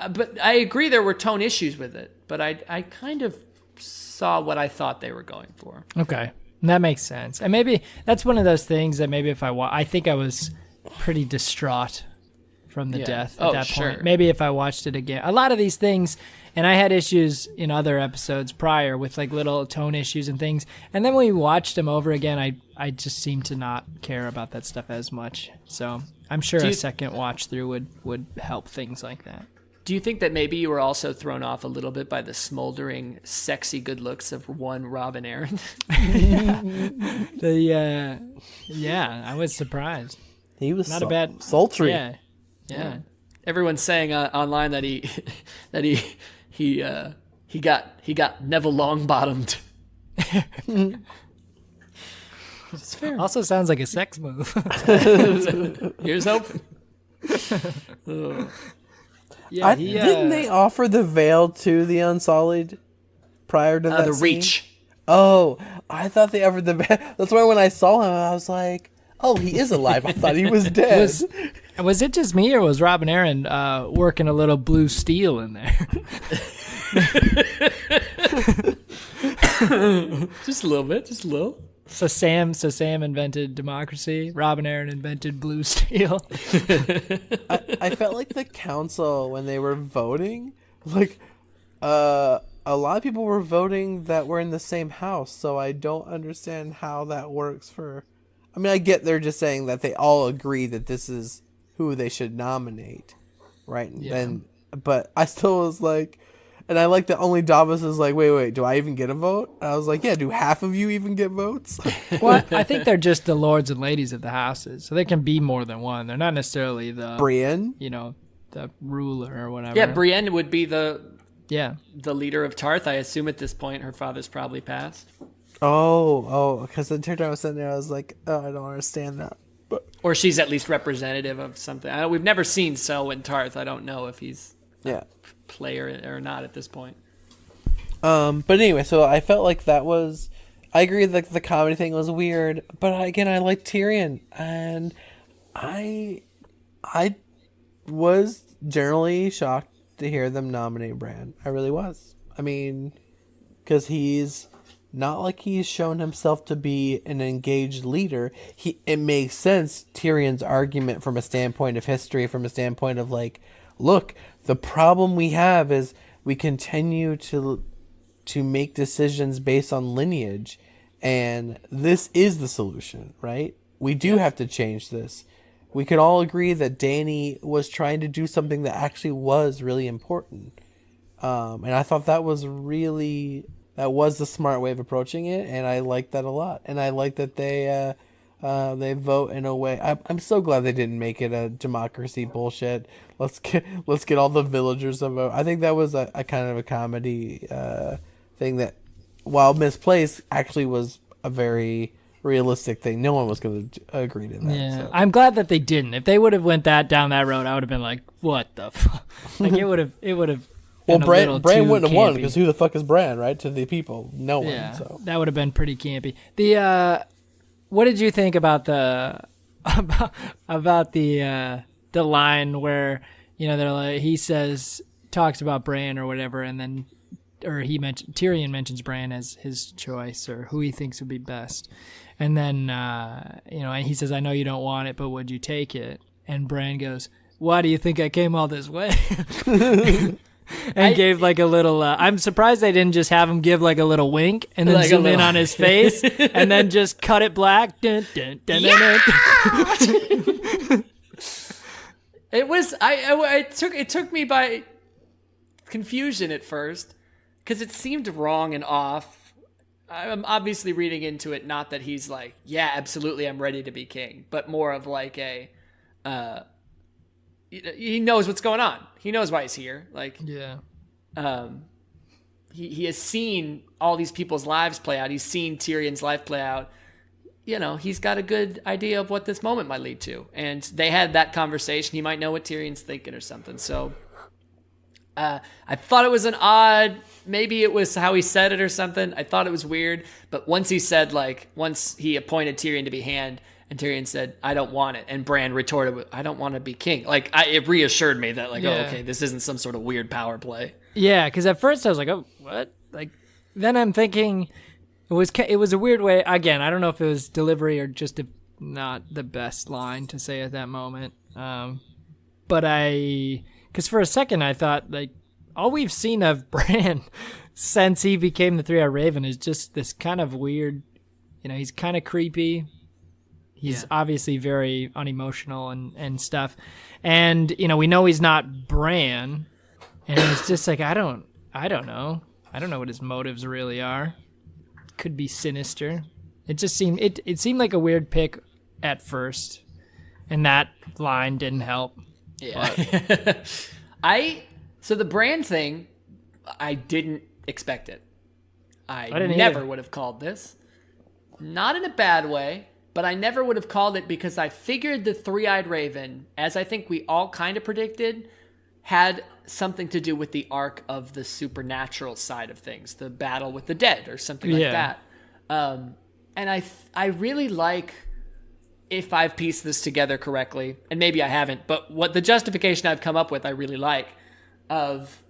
Speaker 1: But I agree there were tone issues with it, but I kind of saw what I thought they were going for.
Speaker 2: Okay. That makes sense. And maybe that's one of those things that maybe if I think I was pretty distraught from the death at that point. Maybe if I watched it again. A lot of these things, and I had issues in other episodes prior with like little tone issues and things. And then when we watched them over again, I just seemed to not care about that stuff as much. So I'm sure a second watch through would help things like that.
Speaker 1: Do you think that maybe you were also thrown off a little bit by the smoldering, sexy good looks of one Robin Aaron?
Speaker 2: Yeah, I was surprised.
Speaker 3: He was
Speaker 2: not a bad
Speaker 3: sultry.
Speaker 1: Yeah. Everyone's saying online that he got Neville Longbottomed.
Speaker 2: It's fair. Also sounds like a sex move.
Speaker 1: Here's hoping.
Speaker 3: Didn't they offer the veil to the Unsullied? prior to that
Speaker 1: The
Speaker 3: scene?
Speaker 1: Reach.
Speaker 3: Oh, I thought that's why when I saw him, I was like, oh, he is alive. I thought he was dead.
Speaker 2: Was it just me, or was Robin Aaron working a little blue steel in there?
Speaker 1: Just a little bit, just a little.
Speaker 2: So Sam invented democracy. Robin Aaron invented blue steel.
Speaker 3: I felt like the council, when they were voting, like a lot of people were voting that were in the same house, so I don't understand how that works for. I mean, I get they're just saying that they all agree that this is who they should nominate, right?
Speaker 2: Yeah.
Speaker 3: But I still was like, and I like that only Davos is like, wait, do I even get a vote? And I was like, yeah, do half of you even get votes?
Speaker 2: Well, I think they're just the lords and ladies of the houses, so they can be more than one. They're not necessarily the
Speaker 3: Brienne?
Speaker 2: the ruler or whatever.
Speaker 1: Yeah, Brienne would be the
Speaker 2: leader
Speaker 1: of Tarth, I assume at this point. Her father's probably passed.
Speaker 3: Oh, because the entire time I was sitting there, I was like, oh, I don't understand that.
Speaker 1: Or she's at least representative of something. We've never seen Selwyn Tarth. I don't know if he's
Speaker 3: yeah.
Speaker 1: player or not at this point.
Speaker 3: But anyway, so I felt like that was. I agree that the comedy thing was weird, but again, I like Tyrion, and I was generally shocked to hear them nominate Bran. I really was. I mean, because he's not like he's shown himself to be an engaged leader. It makes sense, Tyrion's argument, from a standpoint of history, from a standpoint of like, look, the problem we have is we continue to make decisions based on lineage, and this is the solution, right? We do have to change this. We could all agree that Dany was trying to do something that actually was really important. And I thought that was the smart way of approaching it, and I like that a lot. And I like that they vote in a way. I'm so glad they didn't make it a democracy bullshit. Let's get all the villagers to vote. I think that was a kind of a comedy thing that, while misplaced, actually was a very realistic thing. No one was going to agree to that.
Speaker 2: Yeah,
Speaker 3: so.
Speaker 2: I'm glad that they didn't. If they would have went down that road, I would have been like, what the fuck? Like, it would have.
Speaker 3: Well, Bran wouldn't have won, because who the fuck is Bran, right? To the people, no one.
Speaker 2: Yeah,
Speaker 3: So
Speaker 2: that would have been pretty campy. What did you think about the line where they're like, talks about Bran or whatever, and then Tyrion mentions Bran as his choice or who he thinks would be best, and then and he says, I know you don't want it, but would you take it? And Bran goes, why do you think I came all this way? And gave like a little. I'm surprised they didn't just have him give like a little wink and then like zoom in on his face and then just cut it black. Dun, dun, dun,
Speaker 1: yeah! It was. It took me by confusion at first because it seemed wrong and off. I'm obviously reading into it, not that he's like, yeah, absolutely, I'm ready to be king, but more of like a. He knows what's going on. He knows why he's here. Like,
Speaker 2: yeah.
Speaker 1: He has seen all these people's lives play out. He's seen Tyrion's life play out. He's got a good idea of what this moment might lead to. And they had that conversation. He might know what Tyrion's thinking or something. So I thought it was maybe it was how he said it or something. I thought it was weird. But once he appointed Tyrion to be hand, and Tyrion said, I don't want it. And Bran retorted with, I don't want to be king. Like, it reassured me that, like, oh, okay, this isn't some sort of weird power play.
Speaker 2: Yeah, because at first I was like, oh, what? Like, then I'm thinking it was a weird way. Again, I don't know if it was delivery or just not the best line to say at that moment. But because for a second I thought, like, all we've seen of Bran since he became the Three-Eyed Raven is just this kind of weird, he's kind of creepy. He's obviously very unemotional and stuff. And, we know he's not Bran. And it's just like, I don't know. I don't know what his motives really are. Could be sinister. It just seemed, it seemed like a weird pick at first. And that line didn't help.
Speaker 1: Yeah. So the Bran thing, I didn't expect it. I never would have called this. Not in a bad way. But I never would have called it because I figured the Three-Eyed Raven, as I think we all kind of predicted, had something to do with the arc of the supernatural side of things, the battle with the dead or something like that. And I really like, if I've pieced this together correctly, and maybe I haven't, but what the justification I've come up with, I really like, of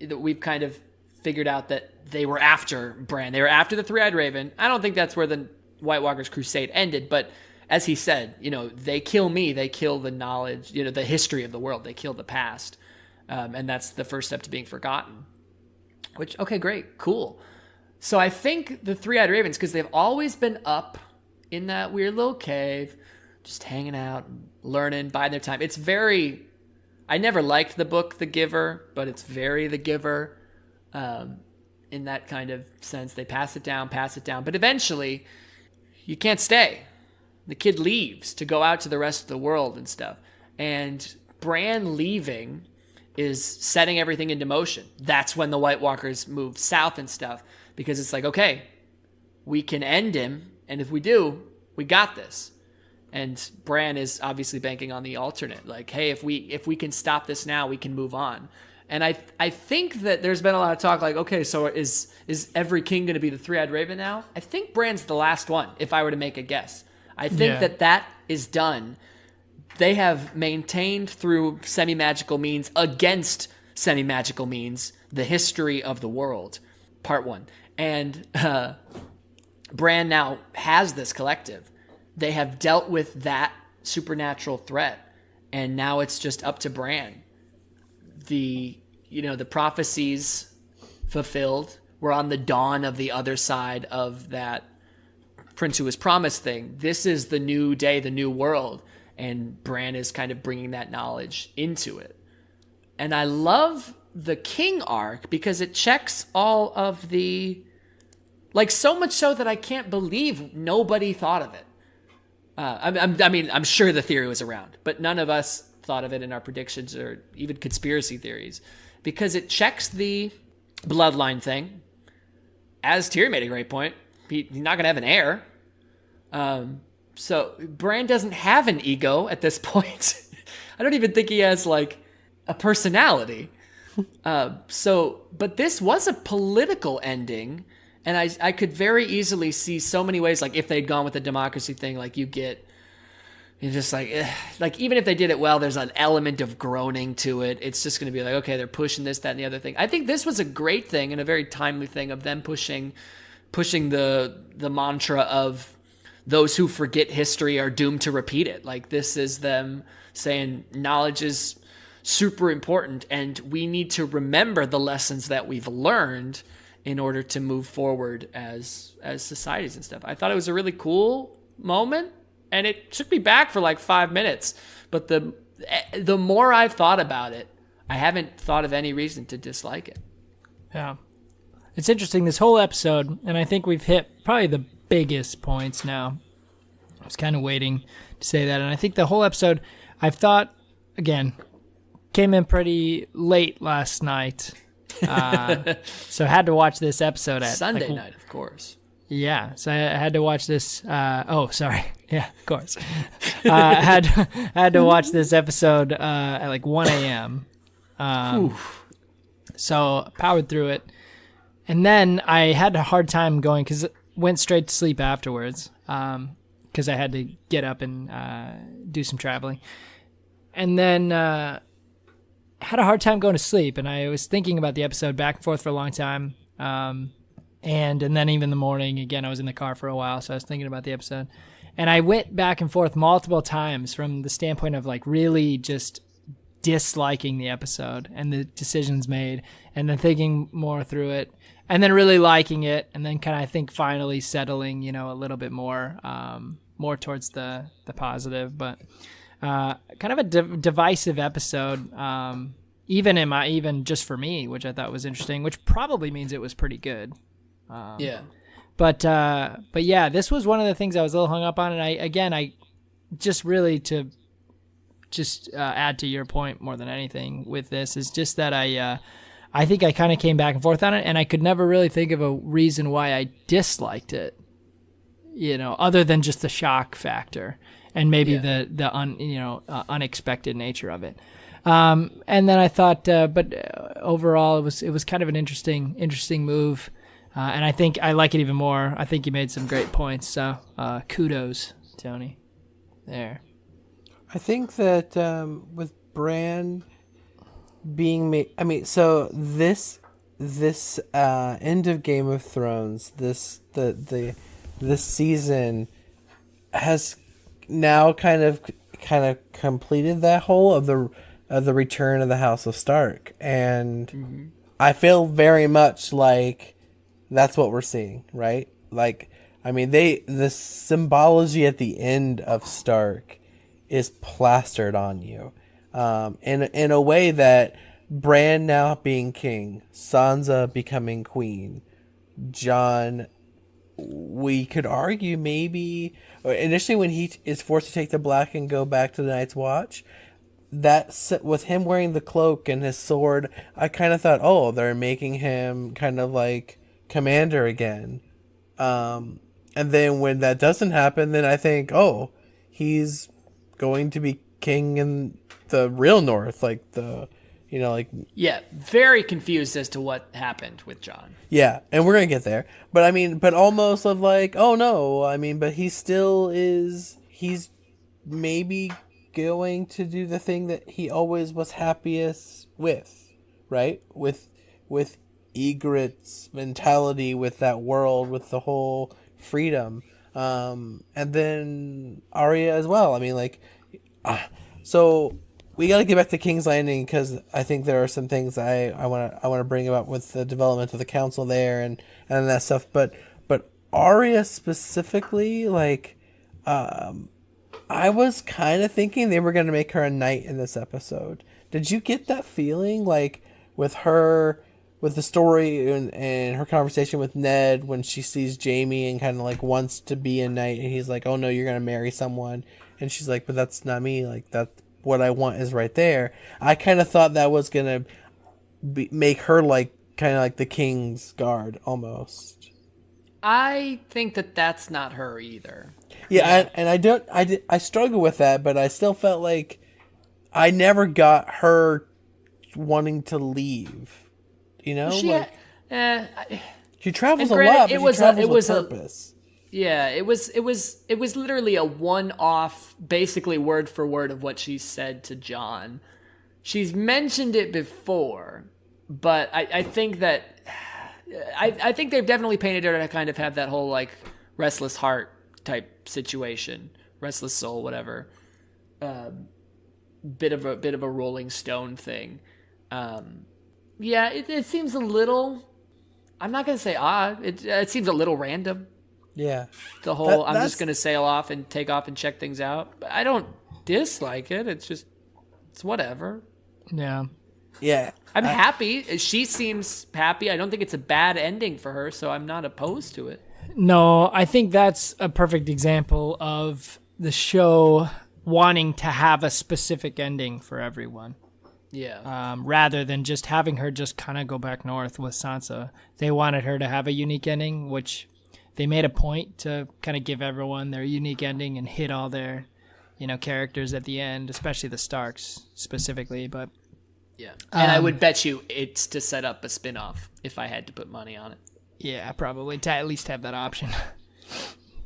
Speaker 1: that we've kind of figured out that they were after Bran. They were after the Three-Eyed Raven. I don't think that's where the White Walker's crusade ended, but as he said, they kill me, they kill the knowledge, the history of the world, they kill the past. And that's the first step to being forgotten. Which, okay, great, cool. So I think the Three-Eyed Ravens, because they've always been up in that weird little cave, just hanging out, learning, biding their time. It's very, I never liked the book The Giver, but it's very The Giver in that kind of sense. They pass it down, but eventually you can't stay. The kid leaves to go out to the rest of the world and stuff. And Bran leaving is setting everything into motion. That's when the White Walkers move south and stuff, because it's like, okay, we can end him, and if we do, we got this. And Bran is obviously banking on the alternate, like, hey, if we can stop this now, we can move on. And I think that there's been a lot of talk like, okay, so is every king going to be the Three-Eyed Raven now? I think Bran's the last one, if I were to make a guess. I think that is done. They have maintained through semi-magical means against semi-magical means the history of the world, part one. And Bran now has this collective. They have dealt with that supernatural threat, and now it's just up to Bran. The prophecies fulfilled. We're on the dawn of the other side of that Prince Who Was Promised thing. This is the new day, the new world. And Bran is kind of bringing that knowledge into it. And I love the King arc because it checks all of the... Like, so much so that I can't believe nobody thought of it. I'm sure the theory was around, but none of us thought of it in our predictions or even conspiracy theories. Because it checks the bloodline thing. As Tyrion made a great point, he's not going to have an heir. So Bran doesn't have an ego at this point. I don't even think he has like a personality. But this was a political ending, and I could very easily see so many ways. Like if they'd gone with the democracy thing, like you're just like even if they did it well, there's an element of groaning to it. It's just going to be like, okay, they're pushing this, that, and the other thing. I think this was a great thing and a very timely thing of them pushing the mantra of those who forget history are doomed to repeat it. Like this is them saying knowledge is super important and we need to remember the lessons that we've learned in order to move forward as societies and stuff. I thought it was a really cool moment, and it took me back for like 5 minutes. But the more I've thought about it, I haven't thought of any reason to dislike it.
Speaker 2: Yeah. It's interesting, this whole episode, and I think we've hit probably the biggest points now. I was kind of waiting to say that, and I think the whole episode, I've thought, again, came in pretty late last night, so I had to watch this episode at
Speaker 1: Sunday night, of course.
Speaker 2: Yeah, so I had to watch this. Yeah, of course. I had to watch this episode at like 1 a.m. So powered through it, and then I had a hard time going because went straight to sleep afterwards because I had to get up and do some traveling, and then had a hard time going to sleep. And I was thinking about the episode back and forth for a long time, and then even the morning again. I was in the car for a while, so I was thinking about the episode, and I went back and forth multiple times from the standpoint of like really just disliking the episode and the decisions made, and then thinking more through it, and then really liking it, and then kind of I think finally settling, a little bit more towards the positive, but kind of a divisive episode, even just for me, which I thought was interesting, which probably means it was pretty good.
Speaker 1: Yeah.
Speaker 2: But yeah, this was one of the things I was a little hung up on, and I just really to add to your point more than anything with this is just that I think I kind of came back and forth on it, and I could never really think of a reason why I disliked it, other than just the shock factor and maybe the unexpected nature of it. And then I thought, but overall, it was kind of an interesting move, and I think I like it even more. I think you made some great points. So kudos, Tony. There.
Speaker 3: I think that with Bran being made, I mean, so this end of Game of Thrones, this season has now kind of completed that whole of the return of the House of Stark, and I feel very much like that's what we're seeing, right? Like, I mean, the symbology at the end of Stark is plastered on you, in a way that Bran now being king, Sansa becoming queen, Jon, we could argue maybe initially when he is forced to take the black and go back to the Night's Watch, that with him wearing the cloak and his sword, I kind of thought, oh, they're making him kind of like commander again. And then when that doesn't happen, then I think, oh, he's going to be king in the real North, like the, you know, like...
Speaker 1: Yeah, very confused as to what happened with Jon.
Speaker 3: Yeah, and we're going to get there. But I mean, but almost of like, oh no, I mean, but he still is, he's maybe going to do the thing that he always was happiest with, right? With Ygritte's mentality, with that world, with the whole freedom. And then Arya as well. I mean, like, so we got to get back to King's Landing because I think there are some things I want to bring about with the development of the council there and that stuff. But Arya specifically, like, I was kind of thinking they were going to make her a knight in this episode. Did you get that feeling, like, with her, with the story and her conversation with Ned when she sees Jaime and kind of like wants to be a knight, and he's like, oh no, you're going to marry someone, and she's like, but that's not me, like, that's what I want is right there. I kind of thought that was going to make her like kind of like the King's Guard almost.
Speaker 1: I think that's not her either.
Speaker 3: Yeah. I struggle with that, but I still felt like I never got her wanting to leave. You know, she travels a lot, but she travels with purpose.
Speaker 1: Yeah, it was literally a one-off, basically word for word of what she said to Jon. She's mentioned it before, but I think that I think they've definitely painted her to kind of have that whole like restless heart type situation, restless soul, whatever. Bit of a Rolling Stone thing. Yeah, it seems a little, I'm not going to say odd. It seems a little random.
Speaker 3: Yeah.
Speaker 1: The whole, I'm just going to sail off and take off and check things out. But I don't dislike it. It's whatever.
Speaker 2: Yeah.
Speaker 3: Yeah.
Speaker 1: I'm happy. She seems happy. I don't think it's a bad ending for her, so I'm not opposed to it.
Speaker 2: No, I think that's a perfect example of the show wanting to have a specific ending for everyone.
Speaker 1: Yeah.
Speaker 2: Rather than just having her just kind of go back north with Sansa. They wanted her to have a unique ending, which they made a point to kind of give everyone their unique ending and hit all their, characters at the end, especially the Starks specifically. But
Speaker 1: yeah, and I would bet you it's to set up a spin-off if I had to put money on it.
Speaker 2: Yeah, probably to at least have that option.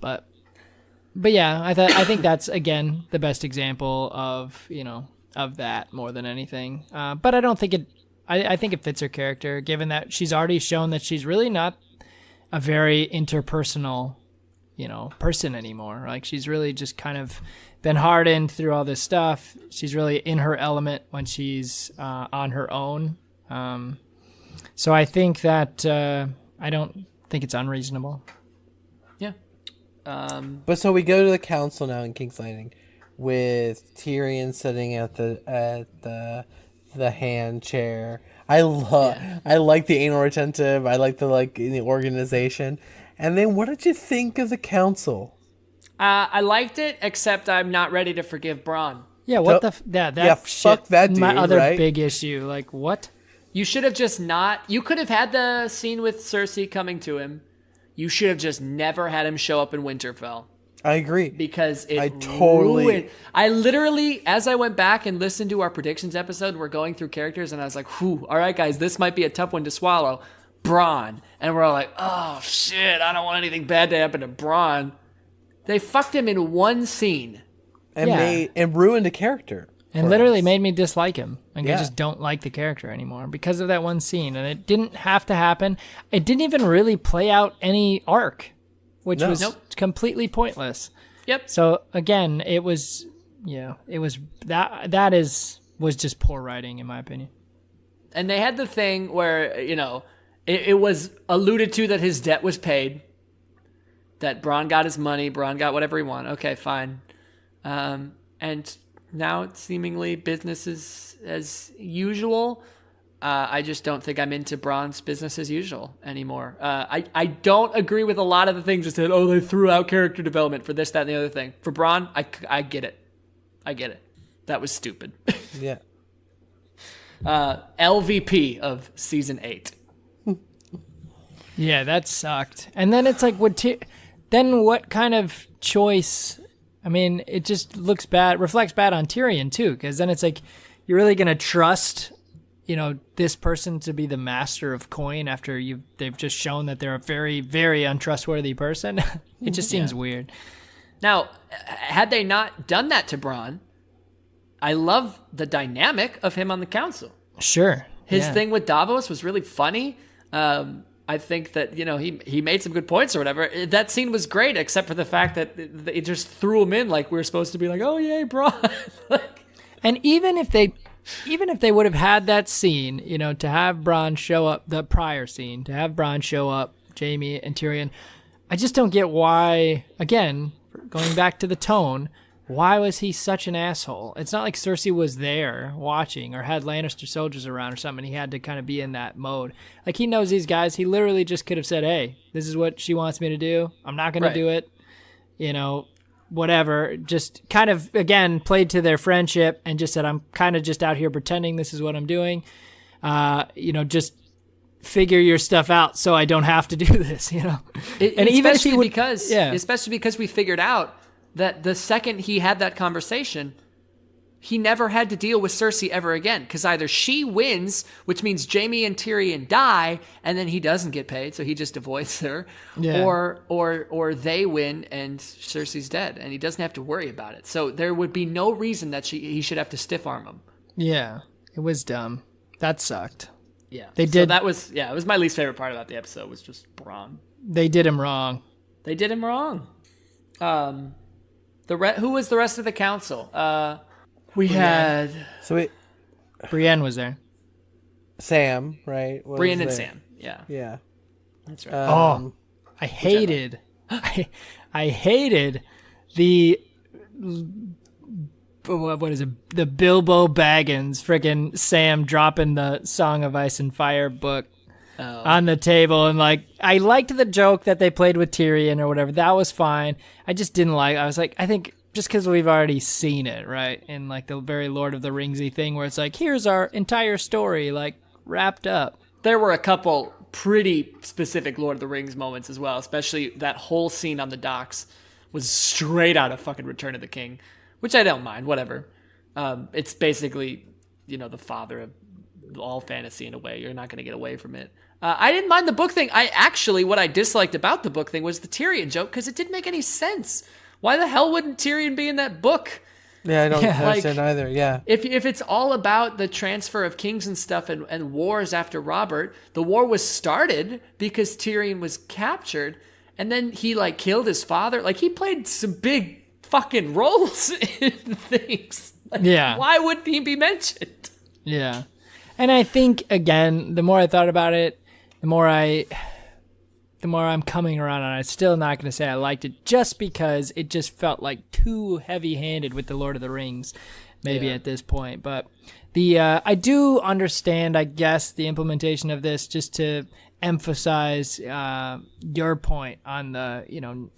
Speaker 2: But yeah, I think that's again the best example of of that more than anything. But I don't think it. I think it fits her character, given that she's already shown that she's really not a very interpersonal, person anymore. Like, she's really just kind of been hardened through all this stuff. She's really in her element when she's on her own. So I think that I don't think it's unreasonable.
Speaker 1: Yeah.
Speaker 3: But so we go to the council now in King's Landing, with Tyrion sitting at the hand chair. I like the anal retentive. I like the organization. And then what did you think of the council?
Speaker 1: I liked it, except I'm not ready to forgive Bronn.
Speaker 2: Yeah, what that
Speaker 3: fuck that dude,
Speaker 2: my other
Speaker 3: right?
Speaker 2: big issue. Like, what?
Speaker 1: You should have just not. You could have had the scene with Cersei coming to him. You should have just never had him show up in Winterfell.
Speaker 3: I agree.
Speaker 1: Because it
Speaker 3: I totally
Speaker 1: ruined. I literally, as I went back and listened to our predictions episode, we're going through characters, and I was like, whew, all right, guys, this might be a tough one to swallow. Bronn. And we're all like, oh, shit, I don't want anything bad to happen to Bronn. They fucked him in one scene.
Speaker 3: And ruined a character.
Speaker 2: And literally made me dislike him. Like,
Speaker 3: Yeah.
Speaker 2: I just don't like the character anymore because of that one scene. And it didn't have to happen. It didn't even really play out any arc, which was completely pointless.
Speaker 1: Yep.
Speaker 2: So, again, it was, was just poor writing, in my opinion.
Speaker 1: And they had the thing where, it was alluded to that his debt was paid, that Bronn got his money, Bronn got whatever he wanted. Okay, fine. And now it's seemingly business as usual. I just don't think I'm into Bronn's business as usual anymore. I don't agree with a lot of the things that said, they threw out character development for this, that, and the other thing. For Bronn, I get it. I get it. That was stupid.
Speaker 3: Yeah.
Speaker 1: LVP of season 8.
Speaker 2: Yeah, that sucked. And then it's like, then what kind of choice? I mean, it just reflects bad on Tyrion too, because then it's like, you're really gonna trust, this person to be the master of coin after they've just shown that they're a very, very untrustworthy person. It just seems weird.
Speaker 1: Now, had they not done that to Bronn, I love the dynamic of him on the council.
Speaker 2: Sure.
Speaker 1: His thing with Davos was really funny. I think that, he made some good points or whatever. That scene was great, except for the fact that it just threw him in like we were supposed to be like, oh, yay, Bronn.
Speaker 2: And even if they would have had that scene, to have Bronn show up, the prior scene, to have Bronn show up, Jaime and Tyrion, I just don't get why, again, going back to the tone, why was he such an asshole? It's not like Cersei was there watching or had Lannister soldiers around or something. He had to kind of be in that mode. Like, he knows these guys. He literally just could have said, hey, this is what she wants me to do. I'm not going to do it. Whatever. Just kind of, again, played to their friendship and just said, I'm kind of just out here pretending this is what I'm doing. Just figure your stuff out so I don't have to do this, And even if he would,
Speaker 1: especially because we figured out that the second he had that conversation, he never had to deal with Cersei ever again, because either she wins, which means Jaime and Tyrion die, and then he doesn't get paid, so he just avoids her, or they win and Cersei's dead, and he doesn't have to worry about it. So there would be no reason that he should have to stiff arm him.
Speaker 2: Yeah, it was dumb. That sucked.
Speaker 1: Yeah,
Speaker 2: they did.
Speaker 1: So that was it was my least favorite part about the episode was just Bronn.
Speaker 2: They did him wrong.
Speaker 1: Who was the rest of the council? We had...
Speaker 2: Brienne was there.
Speaker 3: Sam, right?
Speaker 1: Brienne and Sam, yeah.
Speaker 3: Yeah.
Speaker 1: That's right.
Speaker 2: I hated... I hated the... What is it? The Bilbo Baggins freaking Sam dropping the Song of Ice and Fire book on the table. And, I liked the joke that they played with Tyrion or whatever. That was fine. I just didn't I was like, I think... just because we've already seen it, right? In the very Lord of the Ringsy thing where it's like, here's our entire story, wrapped up.
Speaker 1: There were a couple pretty specific Lord of the Rings moments as well, especially that whole scene on the docks was straight out of fucking Return of the King, which I don't mind, whatever. It's basically, the father of all fantasy in a way. You're not going to get away from it. I didn't mind the book thing. What I disliked about the book thing was the Tyrion joke, because it didn't make any sense. Why the hell wouldn't Tyrion be in that book?
Speaker 3: Yeah, I don't understand either. Yeah.
Speaker 1: If it's all about the transfer of kings and stuff and wars after Robert, the war was started because Tyrion was captured, and then he killed his father. He played some big fucking roles in things. Why wouldn't he be mentioned?
Speaker 2: Yeah. And I think, again, the more I thought about it, the more I'm coming around on it. I'm still not going to say I liked it, just because it just felt too heavy-handed with the Lord of the Rings, maybe at this point. But I do understand, I guess, the implementation of this, just to emphasize your point on the,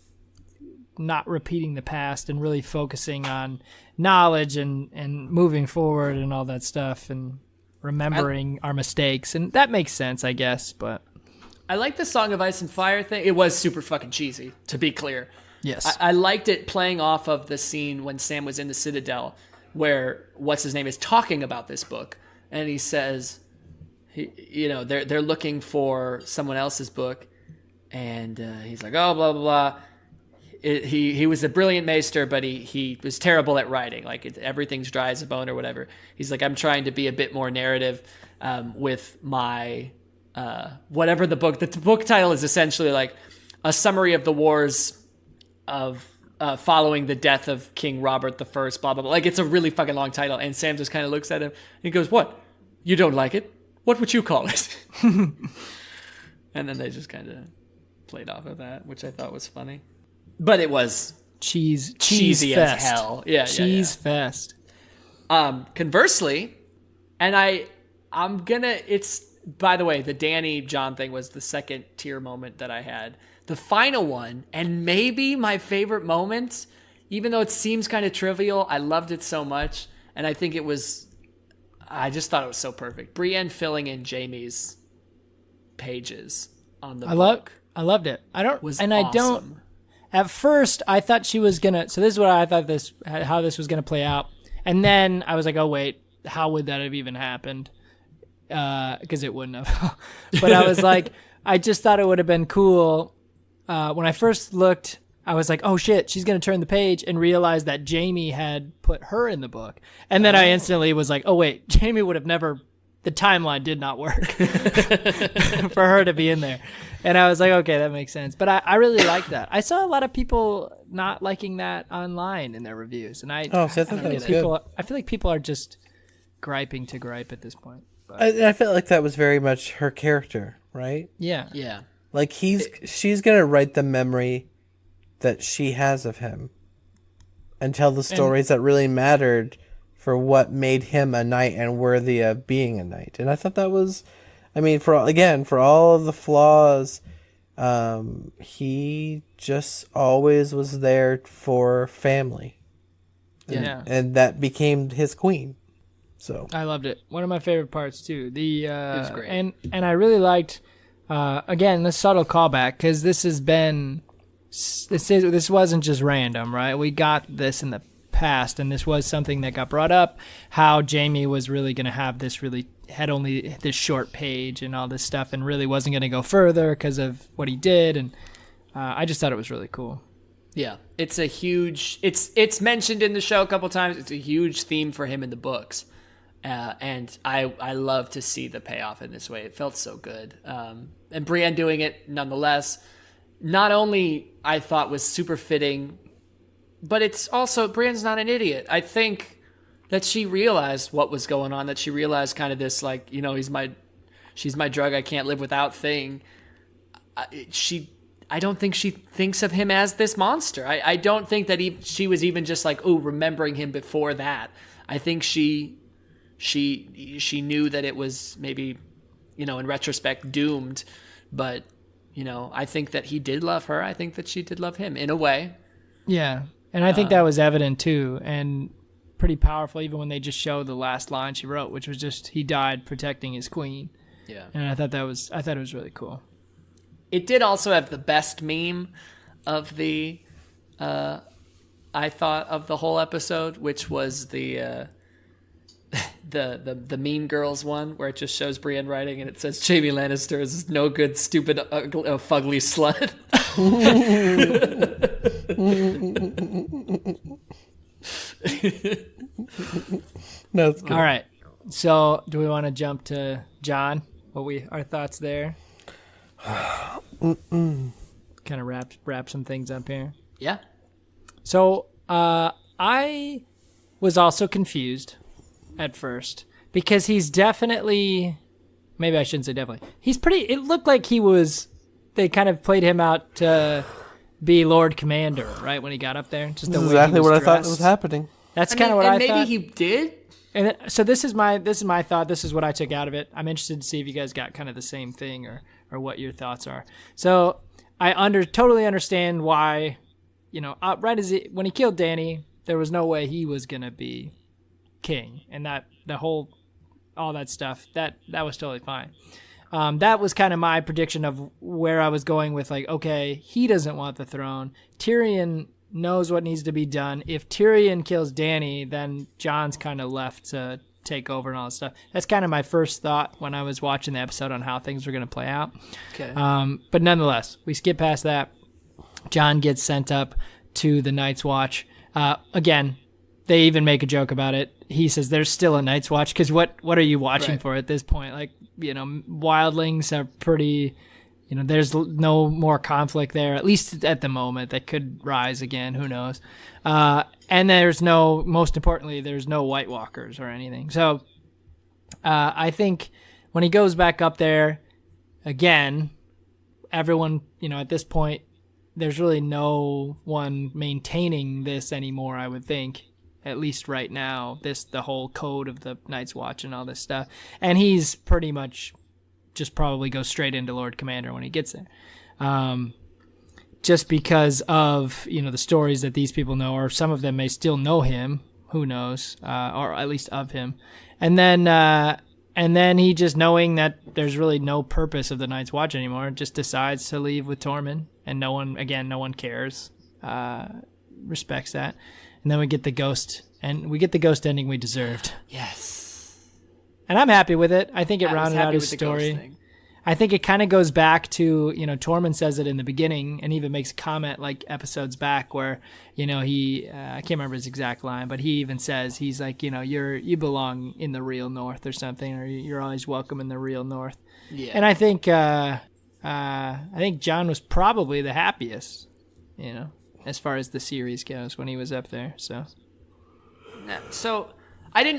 Speaker 2: not repeating the past and really focusing on knowledge and moving forward and all that stuff and remembering our mistakes. And that makes sense, I guess, but...
Speaker 1: I like the Song of Ice and Fire thing. It was super fucking cheesy, to be clear.
Speaker 2: Yes.
Speaker 1: I liked it playing off of the scene when Sam was in the Citadel, where what's his name is talking about this book, and he says, they're looking for someone else's book, and he's like, oh, blah blah blah. He was a brilliant maester, but he was terrible at writing. Like everything's dry as a bone or whatever. He's like, I'm trying to be a bit more narrative with my whatever the book. The book title is essentially like a summary of the wars of following the death of King Robert the First. Blah blah blah. Like it's a really fucking long title. And Sam just kind of looks at him and he goes, "What? You don't like it? What would you call it?" And then they just kind of played off of that, which I thought was funny. But it was cheesy
Speaker 2: fest.
Speaker 1: as hell. Yeah,
Speaker 2: cheese fest.
Speaker 1: Conversely, and I'm gonna. It's by the way, the Danny John thing was the second tier moment that I had. The final one, and maybe my favorite moment, even though it seems kind of trivial, I loved it so much, and I think it was. I just thought it was so perfect. Brienne filling in Jaime's pages on the book.
Speaker 2: I loved it. I
Speaker 1: awesome.
Speaker 2: don't. At first, I thought she was gonna. So this is what I thought how this was gonna play out, and then I was like, oh wait, how would that have even happened? Because it wouldn't have. But I was like, I just thought it would have been cool. When I first looked, I was like, oh shit, she's gonna turn the page and realize that Jaime had put her in the book, and then I instantly was like, oh wait, Jaime would have never. The timeline did not work for her to be in there. And I was like, okay, that makes sense. But I really like that. I saw a lot of people not liking that online in their reviews. And I feel like people are just griping to gripe at this point. But.
Speaker 3: I felt like that was very much her character, right?
Speaker 2: Yeah.
Speaker 1: Yeah.
Speaker 3: Like she's going to write the memory that she has of him and tell the stories that really mattered for what made him a knight and worthy of being a knight. And I thought that was, I mean, for all of the flaws, he just always was there for family. And that became his queen. So
Speaker 2: I loved it. One of my favorite parts too. It
Speaker 1: was great.
Speaker 2: And I really liked, again, the subtle callback, because this wasn't just random, right? We got this in the past, and this was something that got brought up, how Jaime was really going to have had only this short page and all this stuff, and really wasn't going to go further because of what he did. And I just thought it was really cool.
Speaker 1: Yeah, it's a huge. It's mentioned in the show a couple times. It's a huge theme for him in the books, and I love to see the payoff in this way. It felt so good, and Brienne doing it nonetheless. Not only I thought was super fitting, but it's also Brienne's not an idiot. I think that she realized what was going on. That she realized kind of this like, she's my drug. I can't live without thing. I don't think she thinks of him as this monster. I don't think that she was even just like, oh, remembering him before that. I think she knew that it was maybe, in retrospect doomed, but I think that he did love her. I think that she did love him in a way.
Speaker 2: Yeah. And I think that was evident too, and pretty powerful even when they just showed the last line she wrote, which was just, he died protecting his queen.
Speaker 1: Yeah.
Speaker 2: And I thought it was really cool.
Speaker 1: It did also have the best meme of I thought of the whole episode, which was the Mean Girls one, where it just shows Brienne writing and it says Jaime Lannister is no good, stupid, fugly slut.
Speaker 3: No, it's good.
Speaker 2: All right. So, do we want to jump to John? Our thoughts there? Kind of wrap some things up here.
Speaker 1: Yeah.
Speaker 2: So, I was also confused at first because he's definitely, maybe I shouldn't say definitely. It looked like they kind of played him out to be Lord Commander, right? When he got up there. Just the way
Speaker 3: exactly
Speaker 2: he was
Speaker 3: what
Speaker 2: dressed.
Speaker 3: I thought was happening.
Speaker 2: That's kind of what I thought.
Speaker 1: Maybe he did.
Speaker 2: And so this is my thought. This is what I took out of it. I'm interested to see if you guys got kind of the same thing or what your thoughts are. So I totally understand why, right when he killed Dany, there was no way he was gonna be king, and that all that stuff that was totally fine. that was kind of my prediction of where I was going with, like, okay, he doesn't want the throne. Tyrion knows what needs to be done. If Tyrion kills Dany, then Jon's kind of left to take over and all that stuff. That's kind of my first thought when I was watching the episode on how things were going to play out.
Speaker 1: Okay.
Speaker 2: But nonetheless, we skip past that. Jon gets sent up to the Night's Watch. Again, they even make a joke about it. He says there's still a Night's Watch because what are you watching for at this point? Like, wildlings are pretty, there's no more conflict there, at least at the moment. That could rise again. Who knows? And most importantly, there's no White Walkers or anything. So I think when he goes back up there, again, everyone, at this point, there's really no one maintaining this anymore, I would think, at least right now, the whole code of the Night's Watch and all this stuff. And he's pretty much just probably goes straight into Lord Commander when he gets there. Just because of, the stories that these people know, or some of them may still know him, who knows, or at least of him. And then he, just knowing that there's really no purpose of the Night's Watch anymore, just decides to leave with Tormund, and no one cares, respects that. And then we get the ghost ending we deserved.
Speaker 1: Yes.
Speaker 2: And I'm happy with it. I think it rounded out his story. I think it kind of goes back to, Tormund says it in the beginning and even makes a comment like episodes back where, he, I can't remember his exact line, but he even says, he's like, you belong in the real North or something, or you're always welcome in the real North. Yeah. And I think Jon was probably the happiest, as far as the series goes when he was up there. So
Speaker 1: I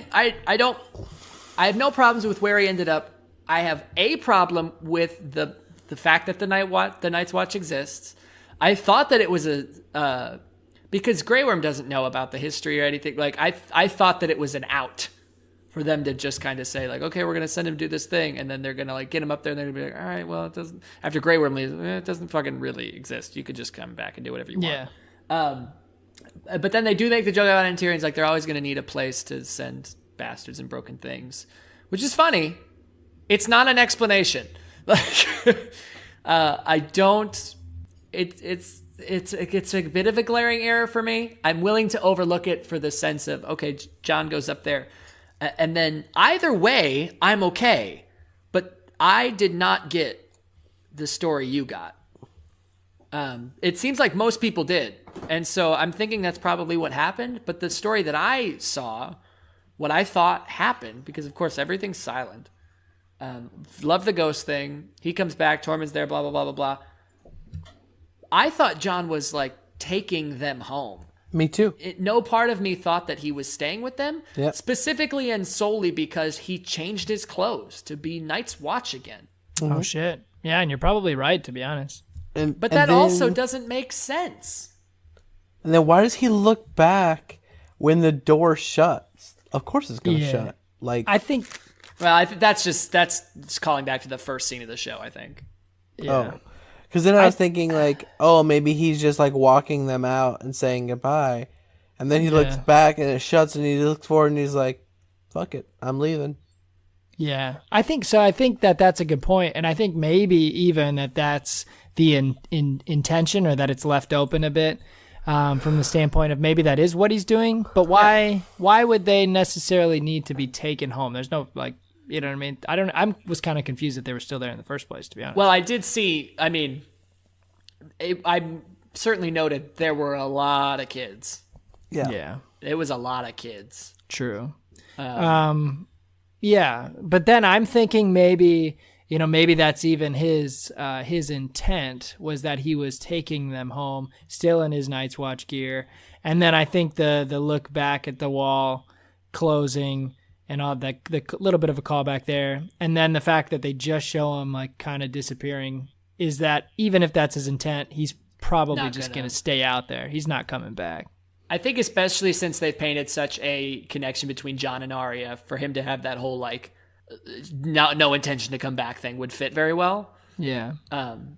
Speaker 1: have no problems with where he ended up. I have a problem with the fact that the Night's Watch exists. I thought that it was because Grey Worm doesn't know about the history or anything. Like I thought that it was an out for them to just kind of say like, okay, we're gonna send him do this thing, and then they're gonna like get him up there, and they're gonna be like, all right, well, it doesn't. After Grey Worm leaves, it doesn't fucking really exist. You could just come back and do whatever you want. Yeah. But then they do make the joke about it in Tyrion's like they're always gonna need a place to send bastards and broken things, which is funny. It's not an explanation. Like, I don't. It's a bit of a glaring error for me. I'm willing to overlook it for the sense of okay, Jon goes up there, and then either way, I'm okay. But I did not get the story you got. It seems like most people did, and so I'm thinking that's probably what happened. But the story that I saw, what I thought happened, because of course everything's silent. Love the ghost thing. He comes back. Tormund's there. Blah blah blah blah blah. I thought Jon was like taking them home.
Speaker 3: Me too.
Speaker 1: No part of me thought that he was staying with them.
Speaker 3: Yep.
Speaker 1: Specifically and solely because he changed his clothes to be Night's Watch again.
Speaker 2: Mm-hmm. Oh shit! Yeah, and you're probably right, to be honest.
Speaker 1: But that also doesn't make sense.
Speaker 3: And then why does he look back when the door shuts? Of course it's going to shut. Like
Speaker 2: I think.
Speaker 1: Well, that's just calling back to the first scene of the show, I think.
Speaker 2: Yeah.
Speaker 3: Oh. Because then I was thinking like, oh, maybe he's just like walking them out and saying goodbye. And then he looks back and it shuts and he looks forward and he's like, fuck it, I'm leaving.
Speaker 2: Yeah, I think so. I think that's a good point. And I think maybe even that's the intention, or that it's left open a bit from the standpoint of maybe that is what he's doing. But why would they necessarily need to be taken home? There's no like, you know what I mean? I was kind of confused that they were still there in the first place, to be honest.
Speaker 1: Well, I did see, I certainly noted there were a lot of kids.
Speaker 2: Yeah.
Speaker 1: It was a lot of kids.
Speaker 2: True. Yeah. But then I'm thinking maybe that's even his intent, was that he was taking them home still in his Night's Watch gear. And then I think the look back at the wall closing and all that, the little bit of a callback there, and then the fact that they just show him like kind of disappearing, is that even if that's his intent, he's probably just going to stay out there. He's not coming back.
Speaker 1: I think especially since they've painted such a connection between Jon and Arya, for him to have that whole like no intention to come back thing would fit very well.
Speaker 2: Yeah.
Speaker 1: And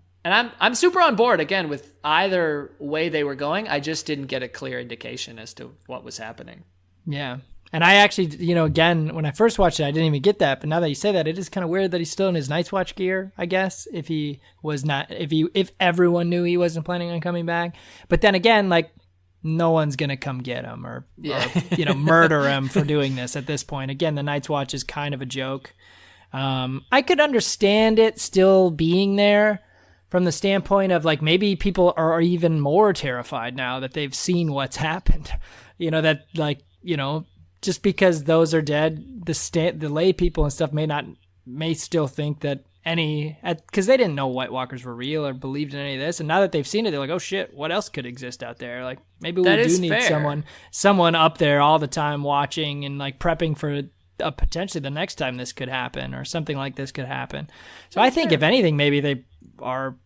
Speaker 1: I'm super on board again with either way they were going. I just didn't get a clear indication as to what was happening.
Speaker 2: Yeah. And I actually, again, when I first watched it, I didn't even get that. But now that you say that, it is kind of weird that he's still in his Night's Watch gear, I guess, if everyone knew he wasn't planning on coming back. But then again, like, no one's going to come get him or murder him for doing this at this point. Again, the Night's Watch is kind of a joke. I could understand it still being there from the standpoint of, like, maybe people are even more terrified now that they've seen what's happened. Just because those are dead, the lay people and stuff may still think that because they didn't know White Walkers were real or believed in any of this, and now that they've seen it, they're like, oh shit, what else could exist out there? Like, maybe we do need someone up there all the time watching and, like, prepping for potentially the next time this could happen or something like this could happen. So I think if anything, maybe they are.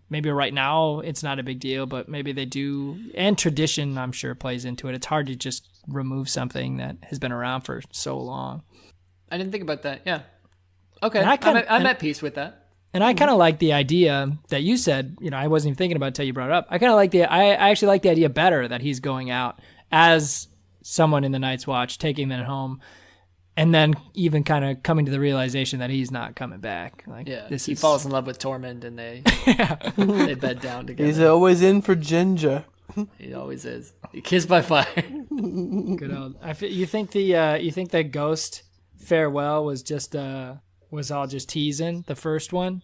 Speaker 2: Maybe right now it's not a big deal, but maybe they do. And tradition, I'm sure, plays into it. It's hard to just remove something that has been around for so long.
Speaker 1: I didn't think about that. Yeah. Okay. I'm at peace with that.
Speaker 2: And I kind of like the idea that you said, I wasn't even thinking about it until you brought it up. I actually like the idea better that he's going out as someone in the Night's Watch, taking them home. And then even kind of coming to the realization that he's not coming back. Like,
Speaker 1: he falls in love with Tormund, and they they bed down together.
Speaker 3: He's always in for Ginger.
Speaker 1: He always is. Kissed by fire.
Speaker 2: Good old. You think the ghost farewell was all just teasing the first one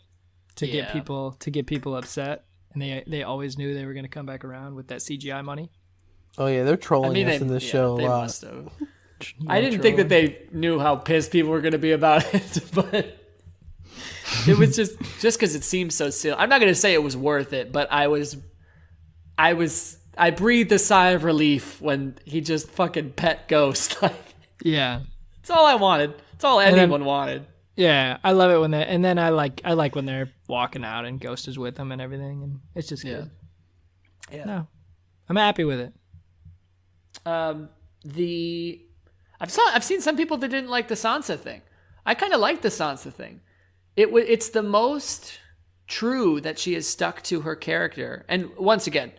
Speaker 2: to get people upset, and they always knew they were going to come back around with that CGI money.
Speaker 3: Oh yeah, they're trolling us in this show a lot.
Speaker 1: Must have. I didn't think that they knew how pissed people were going to be about it, but it was just because it seemed so silly. I'm not going to say it was worth it, but I breathed a sigh of relief when he just fucking pet Ghost.
Speaker 2: Yeah,
Speaker 1: it's all I wanted. It's all anyone wanted.
Speaker 2: Yeah, I love it when they, and then I like when they're walking out and Ghost is with them and everything, and it's just good.
Speaker 1: Yeah.
Speaker 2: No, I'm happy with it.
Speaker 1: I've seen some people that didn't like the Sansa thing. I kind of like the Sansa thing. It's the most true that she has stuck to her character. And once again,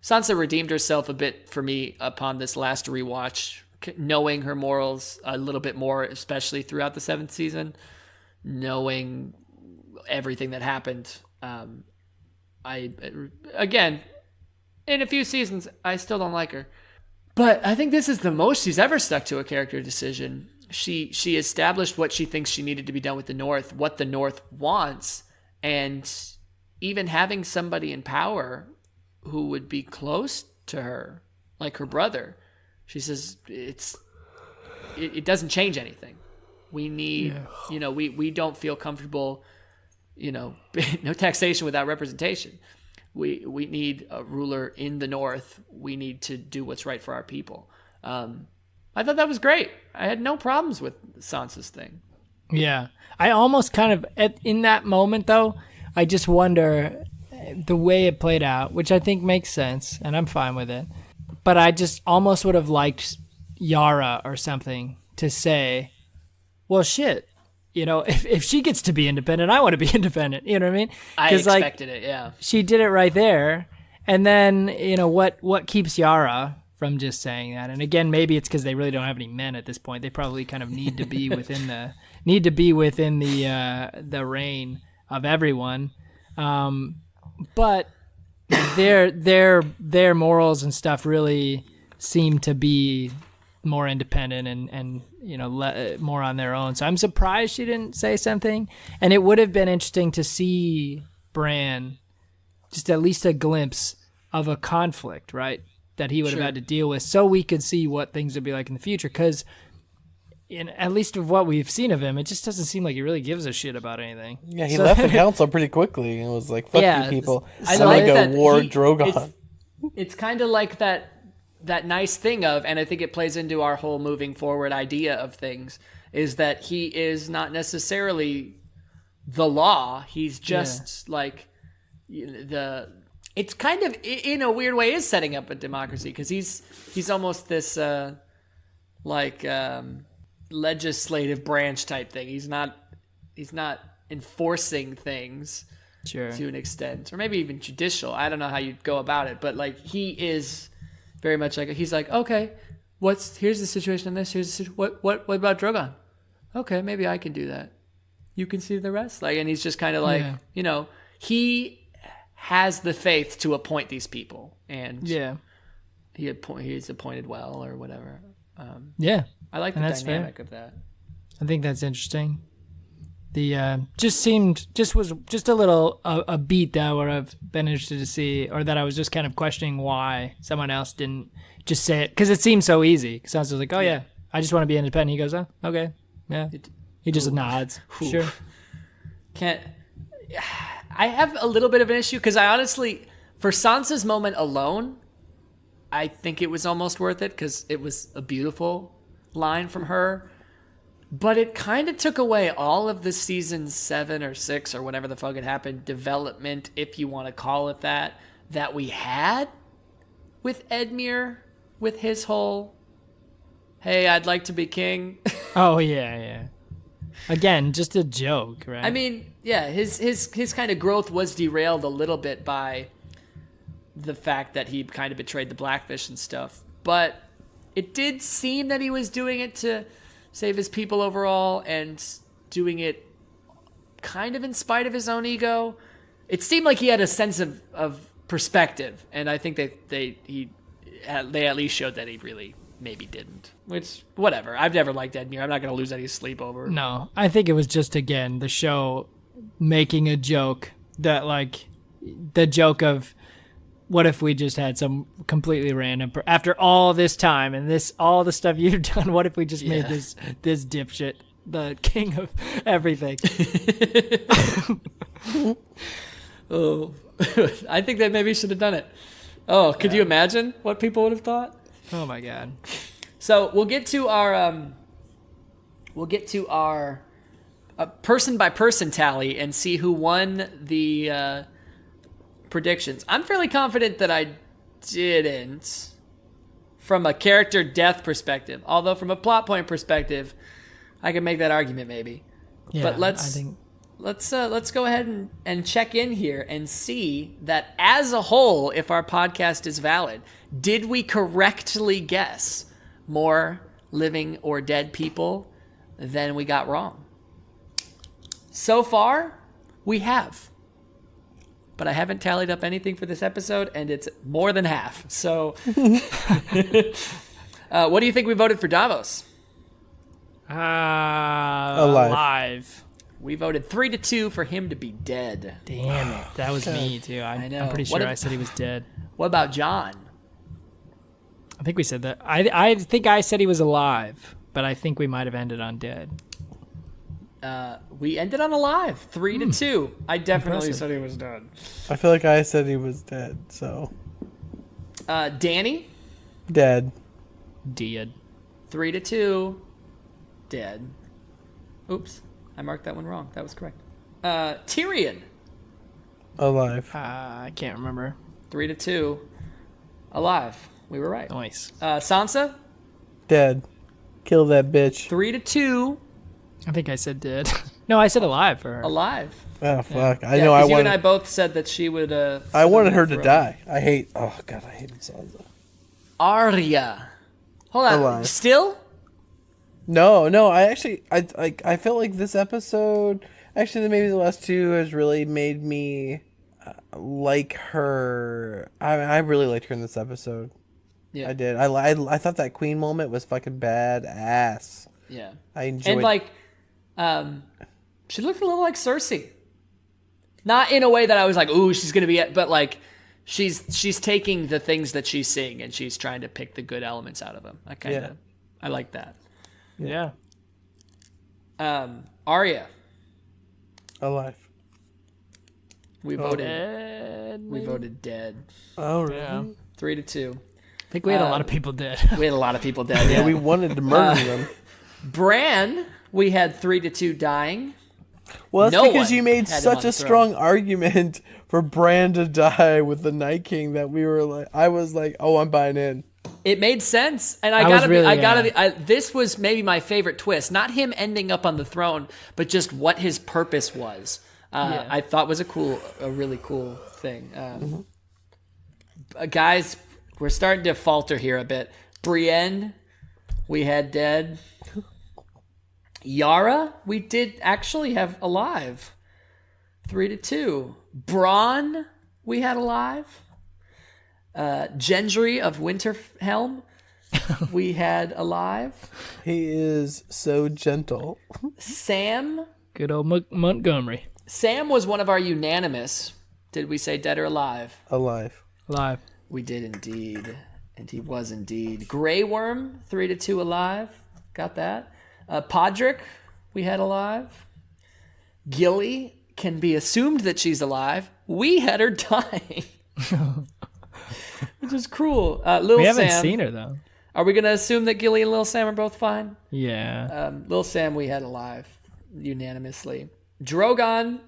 Speaker 1: Sansa redeemed herself a bit for me upon this last rewatch, knowing her morals a little bit more, especially throughout the 7th season, knowing everything that happened. Again, in a few seasons, I still don't like her. But I think this is the most she's ever stuck to a character decision. She established what she thinks she needed to be done with the North, what the North wants, and even having somebody in power who would be close to her, like her brother. She says it doesn't change anything. We need, we don't feel comfortable, no taxation without representation. We need a ruler in the North. We need to do what's right for our people. I thought that was great. I had no problems with Sansa's thing.
Speaker 2: Yeah. I almost kind of, in that moment, though, I just wonder the way it played out, which I think makes sense, and I'm fine with it. But I just almost would have liked Yara or something to say, well, shit. If she gets to be independent, I want to be independent. You know what I mean?
Speaker 1: I expected it, yeah.
Speaker 2: She did it right there. And then, what keeps Yara from just saying that? And again, maybe it's because they really don't have any men at this point. They probably kind of need to be within the reign of everyone. But their morals and stuff really seem to be more independent and more on their own. So I'm surprised she didn't say something. And it would have been interesting to see Bran, just at least a glimpse of a conflict, right, that he would have had to deal with, so we could see what things would be like in the future. Because at least of what we've seen of him, it just doesn't seem like he really gives a shit about anything.
Speaker 3: Yeah, he left the council pretty quickly and was like, fuck you people. I'm
Speaker 1: like
Speaker 3: going to go war Drogon.
Speaker 1: It's kind of like that nice thing of, and I think it plays into our whole moving forward idea of things, is that he is not necessarily the law. He's just it's kind of, in a weird way, is setting up a democracy, because he's almost this legislative branch type thing. He's not enforcing things to an extent, or maybe even judicial. I don't know how you'd go about it, but he is very much he's like, okay, here's the situation on this. What about Drogon? Okay, maybe I can do that. You can see the rest. Like, and he's just kind of like, he has the faith to appoint these people, and he's appointed well or whatever. I like the dynamic of that.
Speaker 2: I think that's interesting. The was just a little a beat that I would have been interested to see, or that I was just kind of questioning why someone else didn't just say it, because it seems so easy. Sounds like, oh yeah, I just want to be independent. He goes, oh, okay, yeah. He just nods. Sure.
Speaker 1: I have a little bit of an issue because I honestly, for Sansa's moment alone, I think it was almost worth it because it was a beautiful line from her. But it kind of took away all of the season 7 or 6 or whatever the fuck it happened, development, if you want to call it that we had with Edmure, with his whole, hey, I'd like to be king.
Speaker 2: Oh, yeah. Again, just a joke, right?
Speaker 1: I mean, yeah, his kind of growth was derailed a little bit by the fact that he kind of betrayed the Blackfish and stuff. But it did seem that he was doing it to save his people overall, and doing it kind of in spite of his own ego. It seemed like he had a sense of perspective, and I think they at least showed that he really maybe didn't. Which, whatever. I've never liked Edmure. I'm not going to lose any sleep over.
Speaker 2: No, I think it was just, again, the show making a joke that, like, the joke of, what if we just had some completely random after all this time and all the stuff you've done? What if we just made this dipshit the king of everything?
Speaker 1: Oh, I think they maybe should have done it. Oh, could you imagine what people would have thought?
Speaker 2: Oh my god!
Speaker 1: So we'll get to our person by person tally and see who won the predictions. I'm fairly confident that I didn't, from a character death perspective. Although from a plot point perspective, I can make that argument maybe.
Speaker 2: Yeah,
Speaker 1: but let's go ahead and check in here and see that as a whole, if our podcast is valid, did we correctly guess more living or dead people than we got wrong? So far, we have. But I haven't tallied up anything for this episode, and it's more than half. So, what do you think we voted for Davos?
Speaker 2: Alive.
Speaker 1: We voted 3-2 for him to be dead.
Speaker 2: Damn it. That was me, too. I know. I'm pretty sure I said he was dead.
Speaker 1: What about John?
Speaker 2: I think we said that. I think I said he was alive, but I think we might have ended on dead.
Speaker 1: We ended on alive, 3-2. I definitely said he was dead.
Speaker 3: I feel like I said he was dead, so.
Speaker 1: Danny?
Speaker 3: Dead.
Speaker 2: Dead.
Speaker 1: 3-2. Dead. Oops, I marked that one wrong. That was correct. Tyrion?
Speaker 3: Alive.
Speaker 2: I can't remember.
Speaker 1: 3-2. Alive. We were right.
Speaker 2: Nice.
Speaker 1: Sansa?
Speaker 3: Dead. Kill that bitch.
Speaker 1: 3-2.
Speaker 2: I think I said dead. No, I said alive for her.
Speaker 1: Alive.
Speaker 3: Oh fuck! I
Speaker 1: Yeah,
Speaker 3: know.
Speaker 1: you and I both said that she would.
Speaker 3: I wanted her to die. I hate. Oh god, I hate Sansa.
Speaker 1: Arya. Hold on.
Speaker 3: Alive.
Speaker 1: Still?
Speaker 3: No. I felt like this episode. Actually, maybe the last two has really made me like her. I really liked her in this episode.
Speaker 1: Yeah,
Speaker 3: I did. I thought that queen moment was fucking badass.
Speaker 1: Yeah,
Speaker 3: I enjoyed.
Speaker 1: And like, she looked a little like Cersei. Not in a way that I was like, ooh, she's gonna be, but like, she's taking the things that she's seeing and she's trying to pick the good elements out of them. I like that.
Speaker 2: Yeah.
Speaker 1: Arya.
Speaker 3: Alive.
Speaker 1: We voted dead.
Speaker 3: Oh really?
Speaker 2: Yeah.
Speaker 1: 3-2.
Speaker 2: I think we had a lot of people dead.
Speaker 1: We had a lot of people dead.
Speaker 3: Yeah, we wanted to murder them.
Speaker 1: Bran, we had 3-2 dying.
Speaker 3: Well, that's
Speaker 1: No
Speaker 3: because
Speaker 1: one
Speaker 3: you made
Speaker 1: had him
Speaker 3: such
Speaker 1: on the
Speaker 3: a strong argument for Bran to die with the Night King that we were like, I was like, oh, I'm buying in.
Speaker 1: It made sense, and this was maybe my favorite twist. Not him ending up on the throne, but just what his purpose was. I thought was a really cool thing. Guys, we're starting to falter here a bit. Brienne, we had dead. Yara, we did actually have alive. 3-2. Braun, we had alive. Gendry of Winterhelm, we had alive.
Speaker 3: He is so gentle.
Speaker 1: Sam.
Speaker 2: Good old Montgomery.
Speaker 1: Sam was one of our unanimous. Did we say dead or alive?
Speaker 3: Alive.
Speaker 2: Live.
Speaker 1: We did indeed. And he was indeed. Grey Worm, 3-2 alive. Got that. Podrick, we had alive. Gilly can be assumed that she's alive. We had her dying. Which is cruel. Lil
Speaker 2: We haven't
Speaker 1: Sam,
Speaker 2: seen her, though.
Speaker 1: are we going to assume that Gilly and Lil Sam are both fine?
Speaker 2: Yeah.
Speaker 1: Lil Sam we had alive unanimously. Drogon,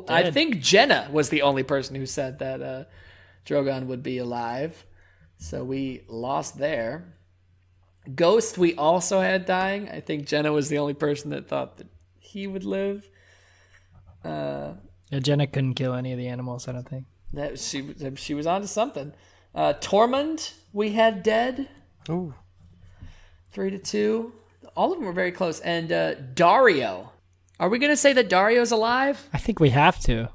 Speaker 1: I
Speaker 2: Dead.
Speaker 1: think Jenna was the only person who said that Drogon would be alive. So we lost there. Ghost we also had dying. I think Jenna was the only person that thought that he would live.
Speaker 2: Yeah, Jenna couldn't kill any of the animals, I don't think.
Speaker 1: That she was onto something. Tormund we had dead.
Speaker 3: Ooh.
Speaker 1: 3-2. All of them were very close. And Dario. Are we going to say that Dario's alive?
Speaker 2: I think we have to.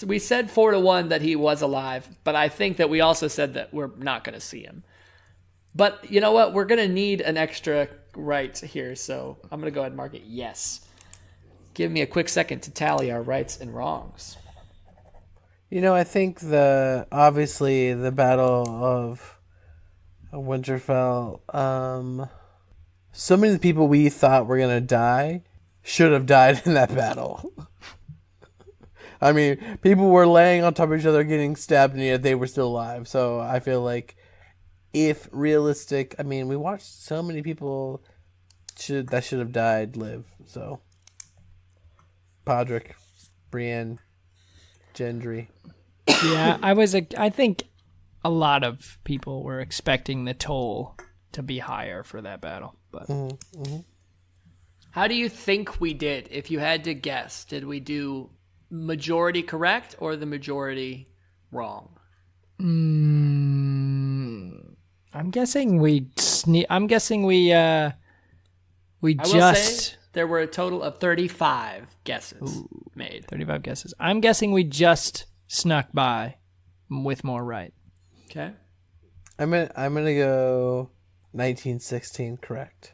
Speaker 1: We said 4-1 that he was alive, but I think that we also said that we're not going to see him. But you know what? We're going to need an extra right here, so I'm going to go ahead and mark it yes. Give me a quick second to tally our rights and wrongs.
Speaker 3: You know, I think obviously the Battle of Winterfell, so many of the people we thought were going to die should have died in that battle. I mean, people were laying on top of each other, getting stabbed, and yet they were still alive. So I feel like if realistic, I mean, we watched so many people that should have died live. So Podrick, Brienne, Gendry.
Speaker 2: Yeah, I think a lot of people were expecting the toll to be higher for that battle. But
Speaker 1: How do you think we did? If you had to guess, did we do majority correct or the majority wrong?
Speaker 2: I'm guessing we
Speaker 1: I will
Speaker 2: just
Speaker 1: say there were a total of 35 guesses made.
Speaker 2: 35 guesses. I'm guessing we just snuck by with more right.
Speaker 1: Okay.
Speaker 3: I'm gonna go 1916 correct.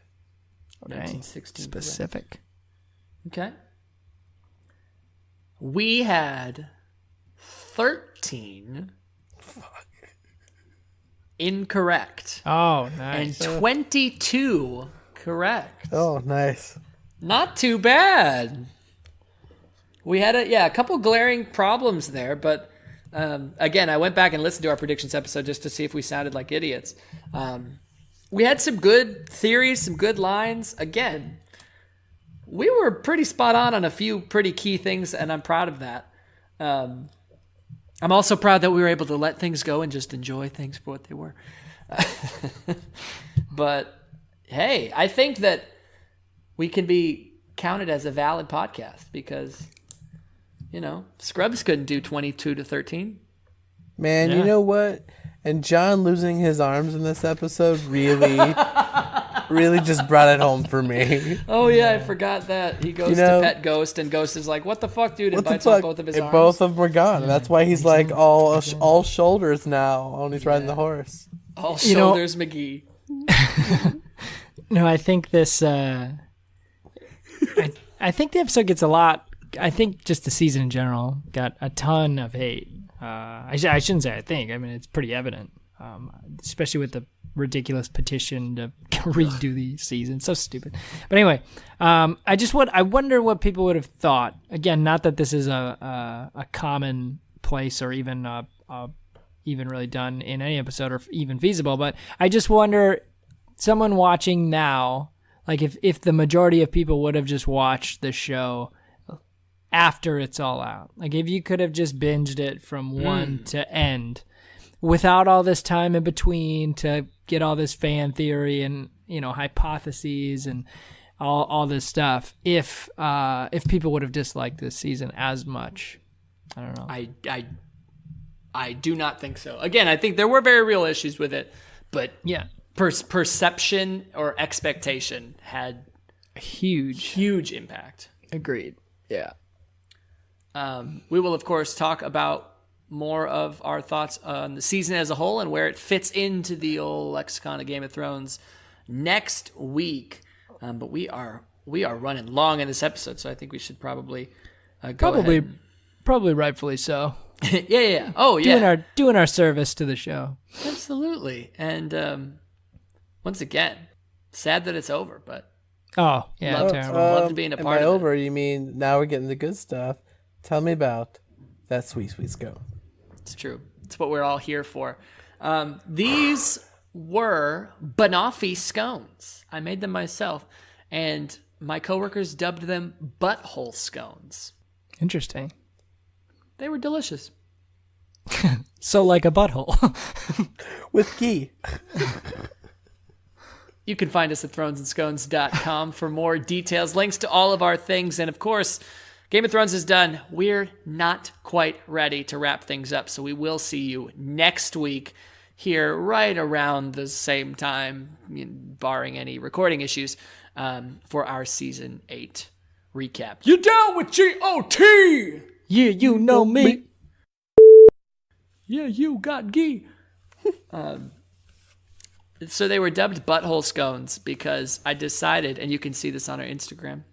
Speaker 2: Okay.
Speaker 1: 1916 correct.
Speaker 2: Specific.
Speaker 1: Okay. We had 13 incorrect
Speaker 2: Oh, nice.
Speaker 1: and 22 correct.
Speaker 3: Oh, nice.
Speaker 1: Not too bad. We had a couple glaring problems there, but again, I went back and listened to our predictions episode just to see if we sounded like idiots. We had some good theories, some good lines. Again, we were pretty spot on a few pretty key things, and I'm proud of that. I'm also proud that we were able to let things go and just enjoy things for what they were. But hey, I think that we can be counted as a valid podcast because, Scrubs couldn't do 22-13.
Speaker 3: Man,
Speaker 2: Yeah.
Speaker 3: you know what? And John losing his arms in this episode really just brought it home for me.
Speaker 1: Oh yeah, I forgot that. He goes to pet Ghost, and Ghost is like, "What the fuck, dude?" And
Speaker 3: What the
Speaker 1: bites off
Speaker 3: fuck?
Speaker 1: both of his
Speaker 3: And
Speaker 1: arms.
Speaker 3: both of them were gone. And that's why he's like all shoulders now when he's riding the horse.
Speaker 1: All
Speaker 2: You know-
Speaker 1: shoulders, McGee.
Speaker 2: No, I think this. I think the episode gets a lot. I think just the season in general got a ton of hate. I shouldn't say I think. I mean, it's pretty evident, especially with the ridiculous petition to redo the season. So stupid. But anyway, I wonder what people would have thought. Again, not that this is a common place or even even really done in any episode or even feasible. But I just wonder, someone watching now, like if the majority of people would have just watched the show after it's all out, like if you could have just binged it from one to end without all this time in between to get all this fan theory and hypotheses and all this stuff, if people would have disliked this season as much. I don't know.
Speaker 1: I do not think so. Again, I think there were very real issues with it, but
Speaker 2: Yeah.
Speaker 1: perception or expectation had huge impact.
Speaker 2: Agreed. Yeah.
Speaker 1: We will, of course, talk about more of our thoughts on the season as a whole and where it fits into the old lexicon of Game of Thrones next week. But we are running long in this episode, so I think we should probably go ahead.
Speaker 2: Probably rightfully so.
Speaker 1: Yeah. Oh, yeah.
Speaker 2: Doing our service to the show.
Speaker 1: Absolutely. And once again, sad that it's over, but
Speaker 2: Oh, yeah,
Speaker 1: love,
Speaker 2: terrible.
Speaker 1: love to be in a
Speaker 3: Am
Speaker 1: part
Speaker 3: I
Speaker 1: of
Speaker 3: over?
Speaker 1: it.
Speaker 3: You mean now we're getting the good stuff? Tell me about that sweet scone.
Speaker 1: It's true. It's what we're all here for. These were banoffee scones. I made them myself, and my coworkers dubbed them butthole scones.
Speaker 2: Interesting.
Speaker 1: They were delicious.
Speaker 2: So like a butthole.
Speaker 3: With ghee.
Speaker 1: You can find us at thronesandscones.com for more details, links to all of our things, and of course, Game of Thrones is done. We're not quite ready to wrap things up, so we will see you next week here right around the same time, barring any recording issues, for our Season 8 recap. You down with GOT?
Speaker 2: Yeah, you know me.
Speaker 1: Yeah, you got ghee. So they were dubbed butthole scones because I decided, and you can see this on our Instagram,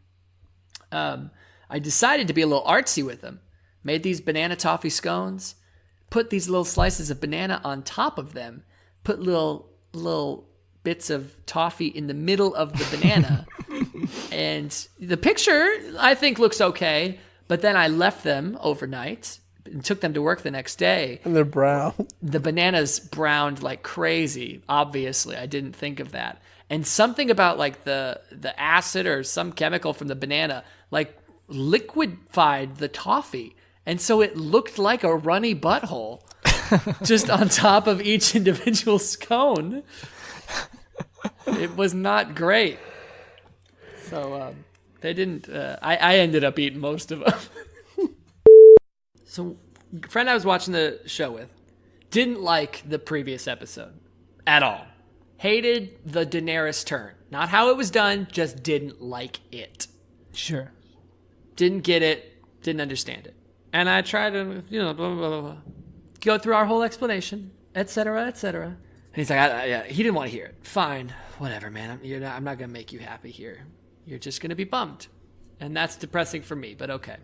Speaker 1: I decided to be a little artsy with them. Made these banana toffee scones, put these little slices of banana on top of them, put little bits of toffee in the middle of the banana. And the picture, I think, looks okay, but then I left them overnight and took them to work the next day.
Speaker 3: And they're brown.
Speaker 1: The bananas browned like crazy. Obviously, I didn't think of that. And something about like the acid or some chemical from the banana like liquefied the toffee. And so it looked like a runny butthole just on top of each individual scone. It was not great. So they didn't, I ended up eating most of them. So, a friend I was watching the show with didn't like the previous episode at all. Hated the Daenerys turn. Not how it was done, just didn't like it.
Speaker 2: Sure.
Speaker 1: Didn't get it, didn't understand it. And I tried to, blah, blah, blah, blah, go through our whole explanation, etc., etc. And he's like, yeah, he didn't want to hear it. Fine, whatever, man. I'm not going to make you happy here. You're just going to be bummed. And that's depressing for me, but okay.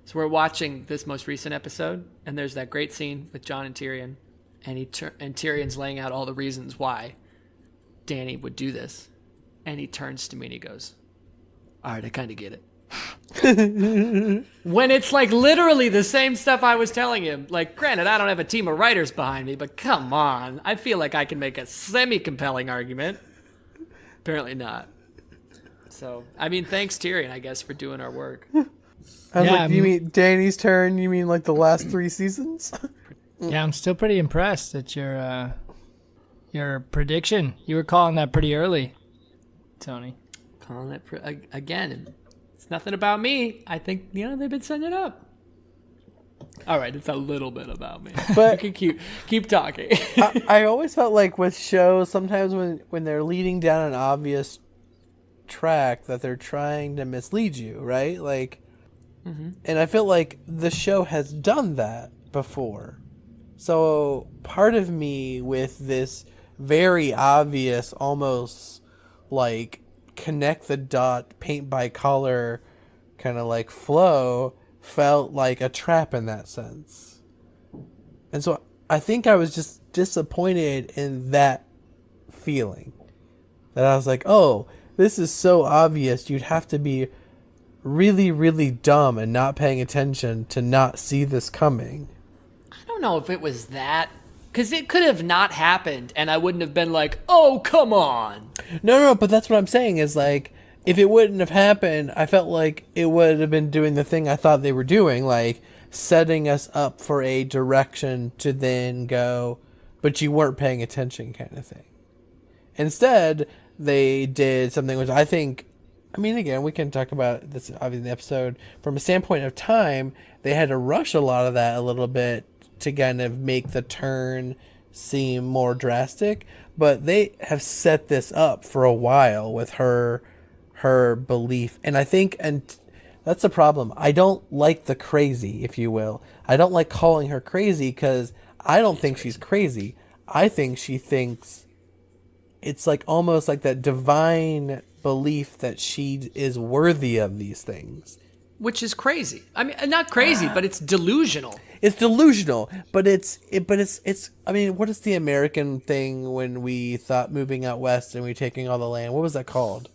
Speaker 1: So we're watching this most recent episode, and there's that great scene with Jon and Tyrion, and and Tyrion's laying out all the reasons why Dany would do this, and he turns to me and he goes, "All right, I kind of get it." When it's like literally the same stuff I was telling him. Like, granted, I don't have a team of writers behind me, but come on, I feel like I can make a semi-compelling argument. Apparently not. So, I mean, thanks Tyrion, I guess, for doing our work.
Speaker 3: I was
Speaker 2: Yeah,
Speaker 3: like, you mean Danny's turn? You mean like the last 3 seasons?
Speaker 2: Yeah, I'm still pretty impressed at your prediction. You were calling that pretty early, Tony.
Speaker 1: Calling it again. It's nothing about me. I think they've been setting it up. All right, it's a little bit about me.
Speaker 3: But
Speaker 1: you can keep talking.
Speaker 3: I always felt like with shows, sometimes when they're leading down an obvious track, that they're trying to mislead you, right? Like, and I feel like the show has done that before. So part of me with this very obvious, almost like connect the dot, paint by color kind of like flow, felt like a trap in that sense. And so I think I was just disappointed in that feeling. That I was like, oh, this is so obvious, you'd have to be really, really dumb and not paying attention to not see this coming.
Speaker 1: I don't know if it was that, because it could have not happened, and I wouldn't have been like, oh, come on.
Speaker 3: No, but that's what I'm saying is like, if it wouldn't have happened, I felt like it would have been doing the thing I thought they were doing, like setting us up for a direction to then go, but you weren't paying attention kind of thing. Instead, they did something which I think, I mean, again, we can talk about this obviously in the episode. From a standpoint of time, they had to rush a lot of that a little bit to kind of make the turn seem more drastic, but they have set this up for a while with her belief. And I think, and that's the problem. I don't like the crazy, if you will. I don't like calling her crazy because I don't think she's crazy. I think she thinks it's like almost like that divine belief that she is worthy of these things.
Speaker 1: Which is crazy. I mean, not crazy, but it's delusional.
Speaker 3: It's delusional, but it's. I mean, what is the American thing when we thought moving out west and we taking all the land? What was that called?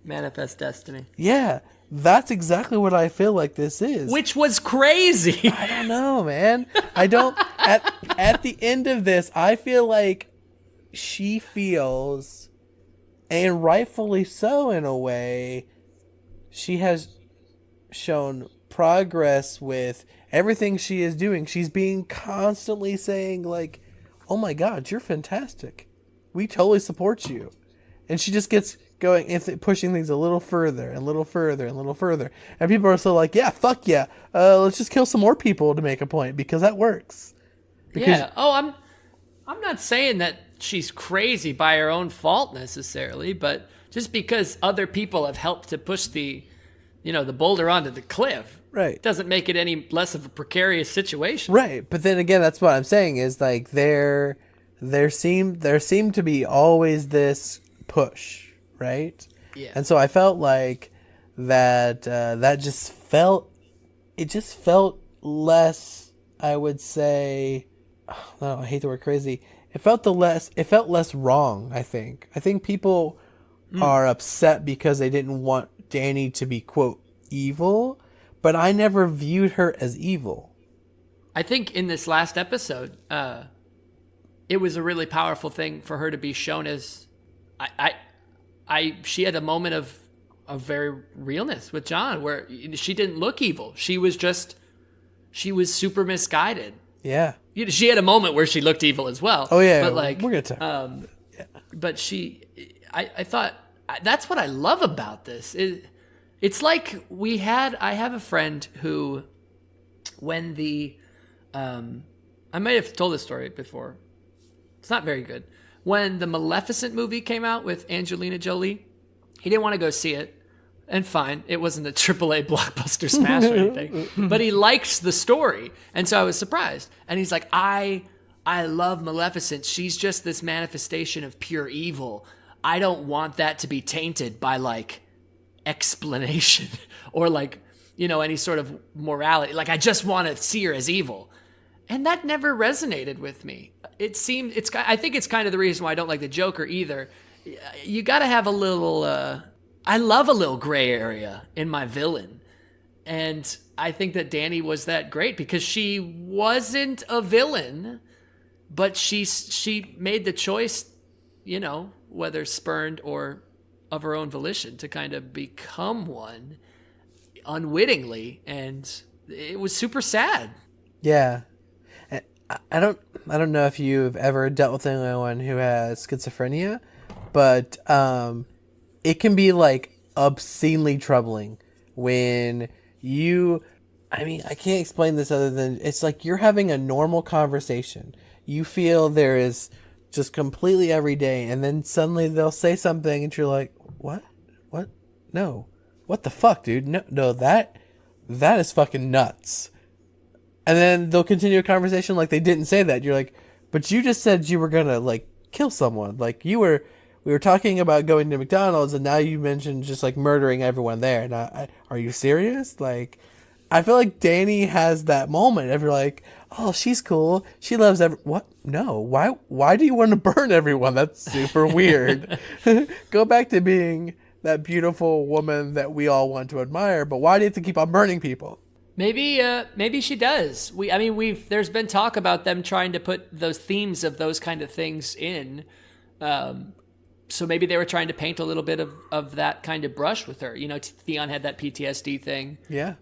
Speaker 1: Manifest destiny.
Speaker 3: Yeah, that's exactly what I feel like this is.
Speaker 1: Which was crazy.
Speaker 3: I don't know, man. I don't. At the end of this, I feel like she feels, and rightfully so in a way, she has shown progress with everything she is doing. She's being constantly saying like, oh my God, you're fantastic. We totally support you. And she just gets going and pushing things a little further and a little further and a little further. And people are still like, yeah, fuck yeah. Let's just kill some more people to make a point because that works. Because
Speaker 1: yeah. Oh, I'm not saying that she's crazy by her own fault necessarily, but just because other people have helped to push the boulder onto the cliff,
Speaker 3: right,
Speaker 1: doesn't make it any less of a precarious situation.
Speaker 3: Right. But then again, that's what I'm saying is like there seemed to be always this push, right?
Speaker 1: Yeah.
Speaker 3: And so I felt like that just felt less, I would say, no, I hate the word crazy. It felt less wrong, I think. I think people are upset because they didn't want Dani to be, quote, evil, but I never viewed her as evil.
Speaker 1: I think in this last episode, it was a really powerful thing for her to be shown as, she had a moment of very realness with John where she didn't look evil. She was super misguided.
Speaker 3: Yeah.
Speaker 1: She had a moment where she looked evil as well.
Speaker 3: Oh yeah.
Speaker 1: But like,
Speaker 3: we're going to talk.
Speaker 1: But I thought that's what I love about this. It's like I have a friend who, when I might have told this story before. It's not very good. When the Maleficent movie came out with Angelina Jolie, he didn't want to go see it. And fine, it wasn't a AAA blockbuster smash or anything. But he liked the story. And so I was surprised. And he's like, I love Maleficent. She's just this manifestation of pure evil. I don't want that to be tainted by like explanation or like, any sort of morality. Like I just want to see her as evil. And that never resonated with me. I think it's kind of the reason why I don't like the Joker either. You got to have a little, I love a little gray area in my villain. And I think that Dani was that great because she wasn't a villain, but she made the choice, whether spurned or of her own volition to kind of become one unwittingly. And it was super sad.
Speaker 3: Yeah. I don't know if you've ever dealt with anyone who has schizophrenia, but it can be like obscenely troubling when I can't explain this other than it's like you're having a normal conversation. You feel there is just completely every day, and then suddenly they'll say something and you're like, what? No. What the fuck, dude? No, that is fucking nuts. And then they'll continue a conversation like they didn't say that. You're like, but you just said you were gonna like kill someone. Like we were talking about going to McDonald's, and now you mentioned just like murdering everyone there. And are you serious? Like, I feel like Dani has that moment. If you're like, oh, she's cool, she loves what? No, why do you want to burn everyone? That's super weird. Go back to being that beautiful woman that we all want to admire. But why do you have to keep on burning people?
Speaker 1: Maybe she does. There's been talk about them trying to put those themes of those kind of things in. So maybe they were trying to paint a little bit of that kind of brush with her. Theon had that PTSD thing.
Speaker 3: Yeah.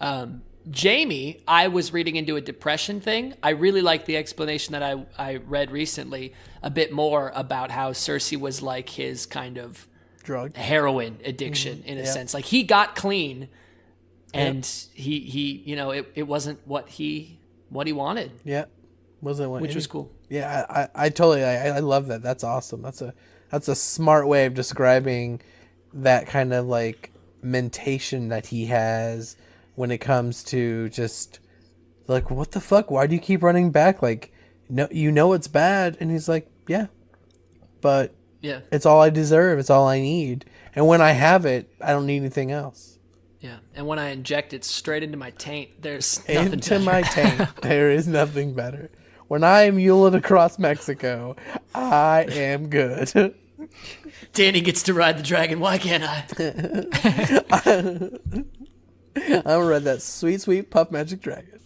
Speaker 1: Jamie, I was reading into a depression thing. I really liked the explanation that I read recently a bit more about how Cersei was like his kind of
Speaker 3: drug
Speaker 1: heroin addiction in a sense. Like he got clean. And he it wasn't what he wanted.
Speaker 3: Yeah. Wasn't what
Speaker 1: which was cool.
Speaker 3: Yeah, I totally I love that. That's awesome. That's a smart way of describing that kind of like mentation that he has when it comes to just like, what the fuck? Why do you keep running back? Like, no, you know it's bad, and he's like, yeah, but
Speaker 1: Yeah.
Speaker 3: it's all I deserve. It's all I need, and when I have it, I don't need anything else.
Speaker 1: Yeah. And when I inject it straight into my taint, there's nothing
Speaker 3: Into
Speaker 1: better.
Speaker 3: my tank, there is nothing better. When I am muled across Mexico, I am good.
Speaker 1: Danny gets to ride the dragon. Why can't I?
Speaker 3: I'm gonna ride that sweet, sweet puff magic dragon.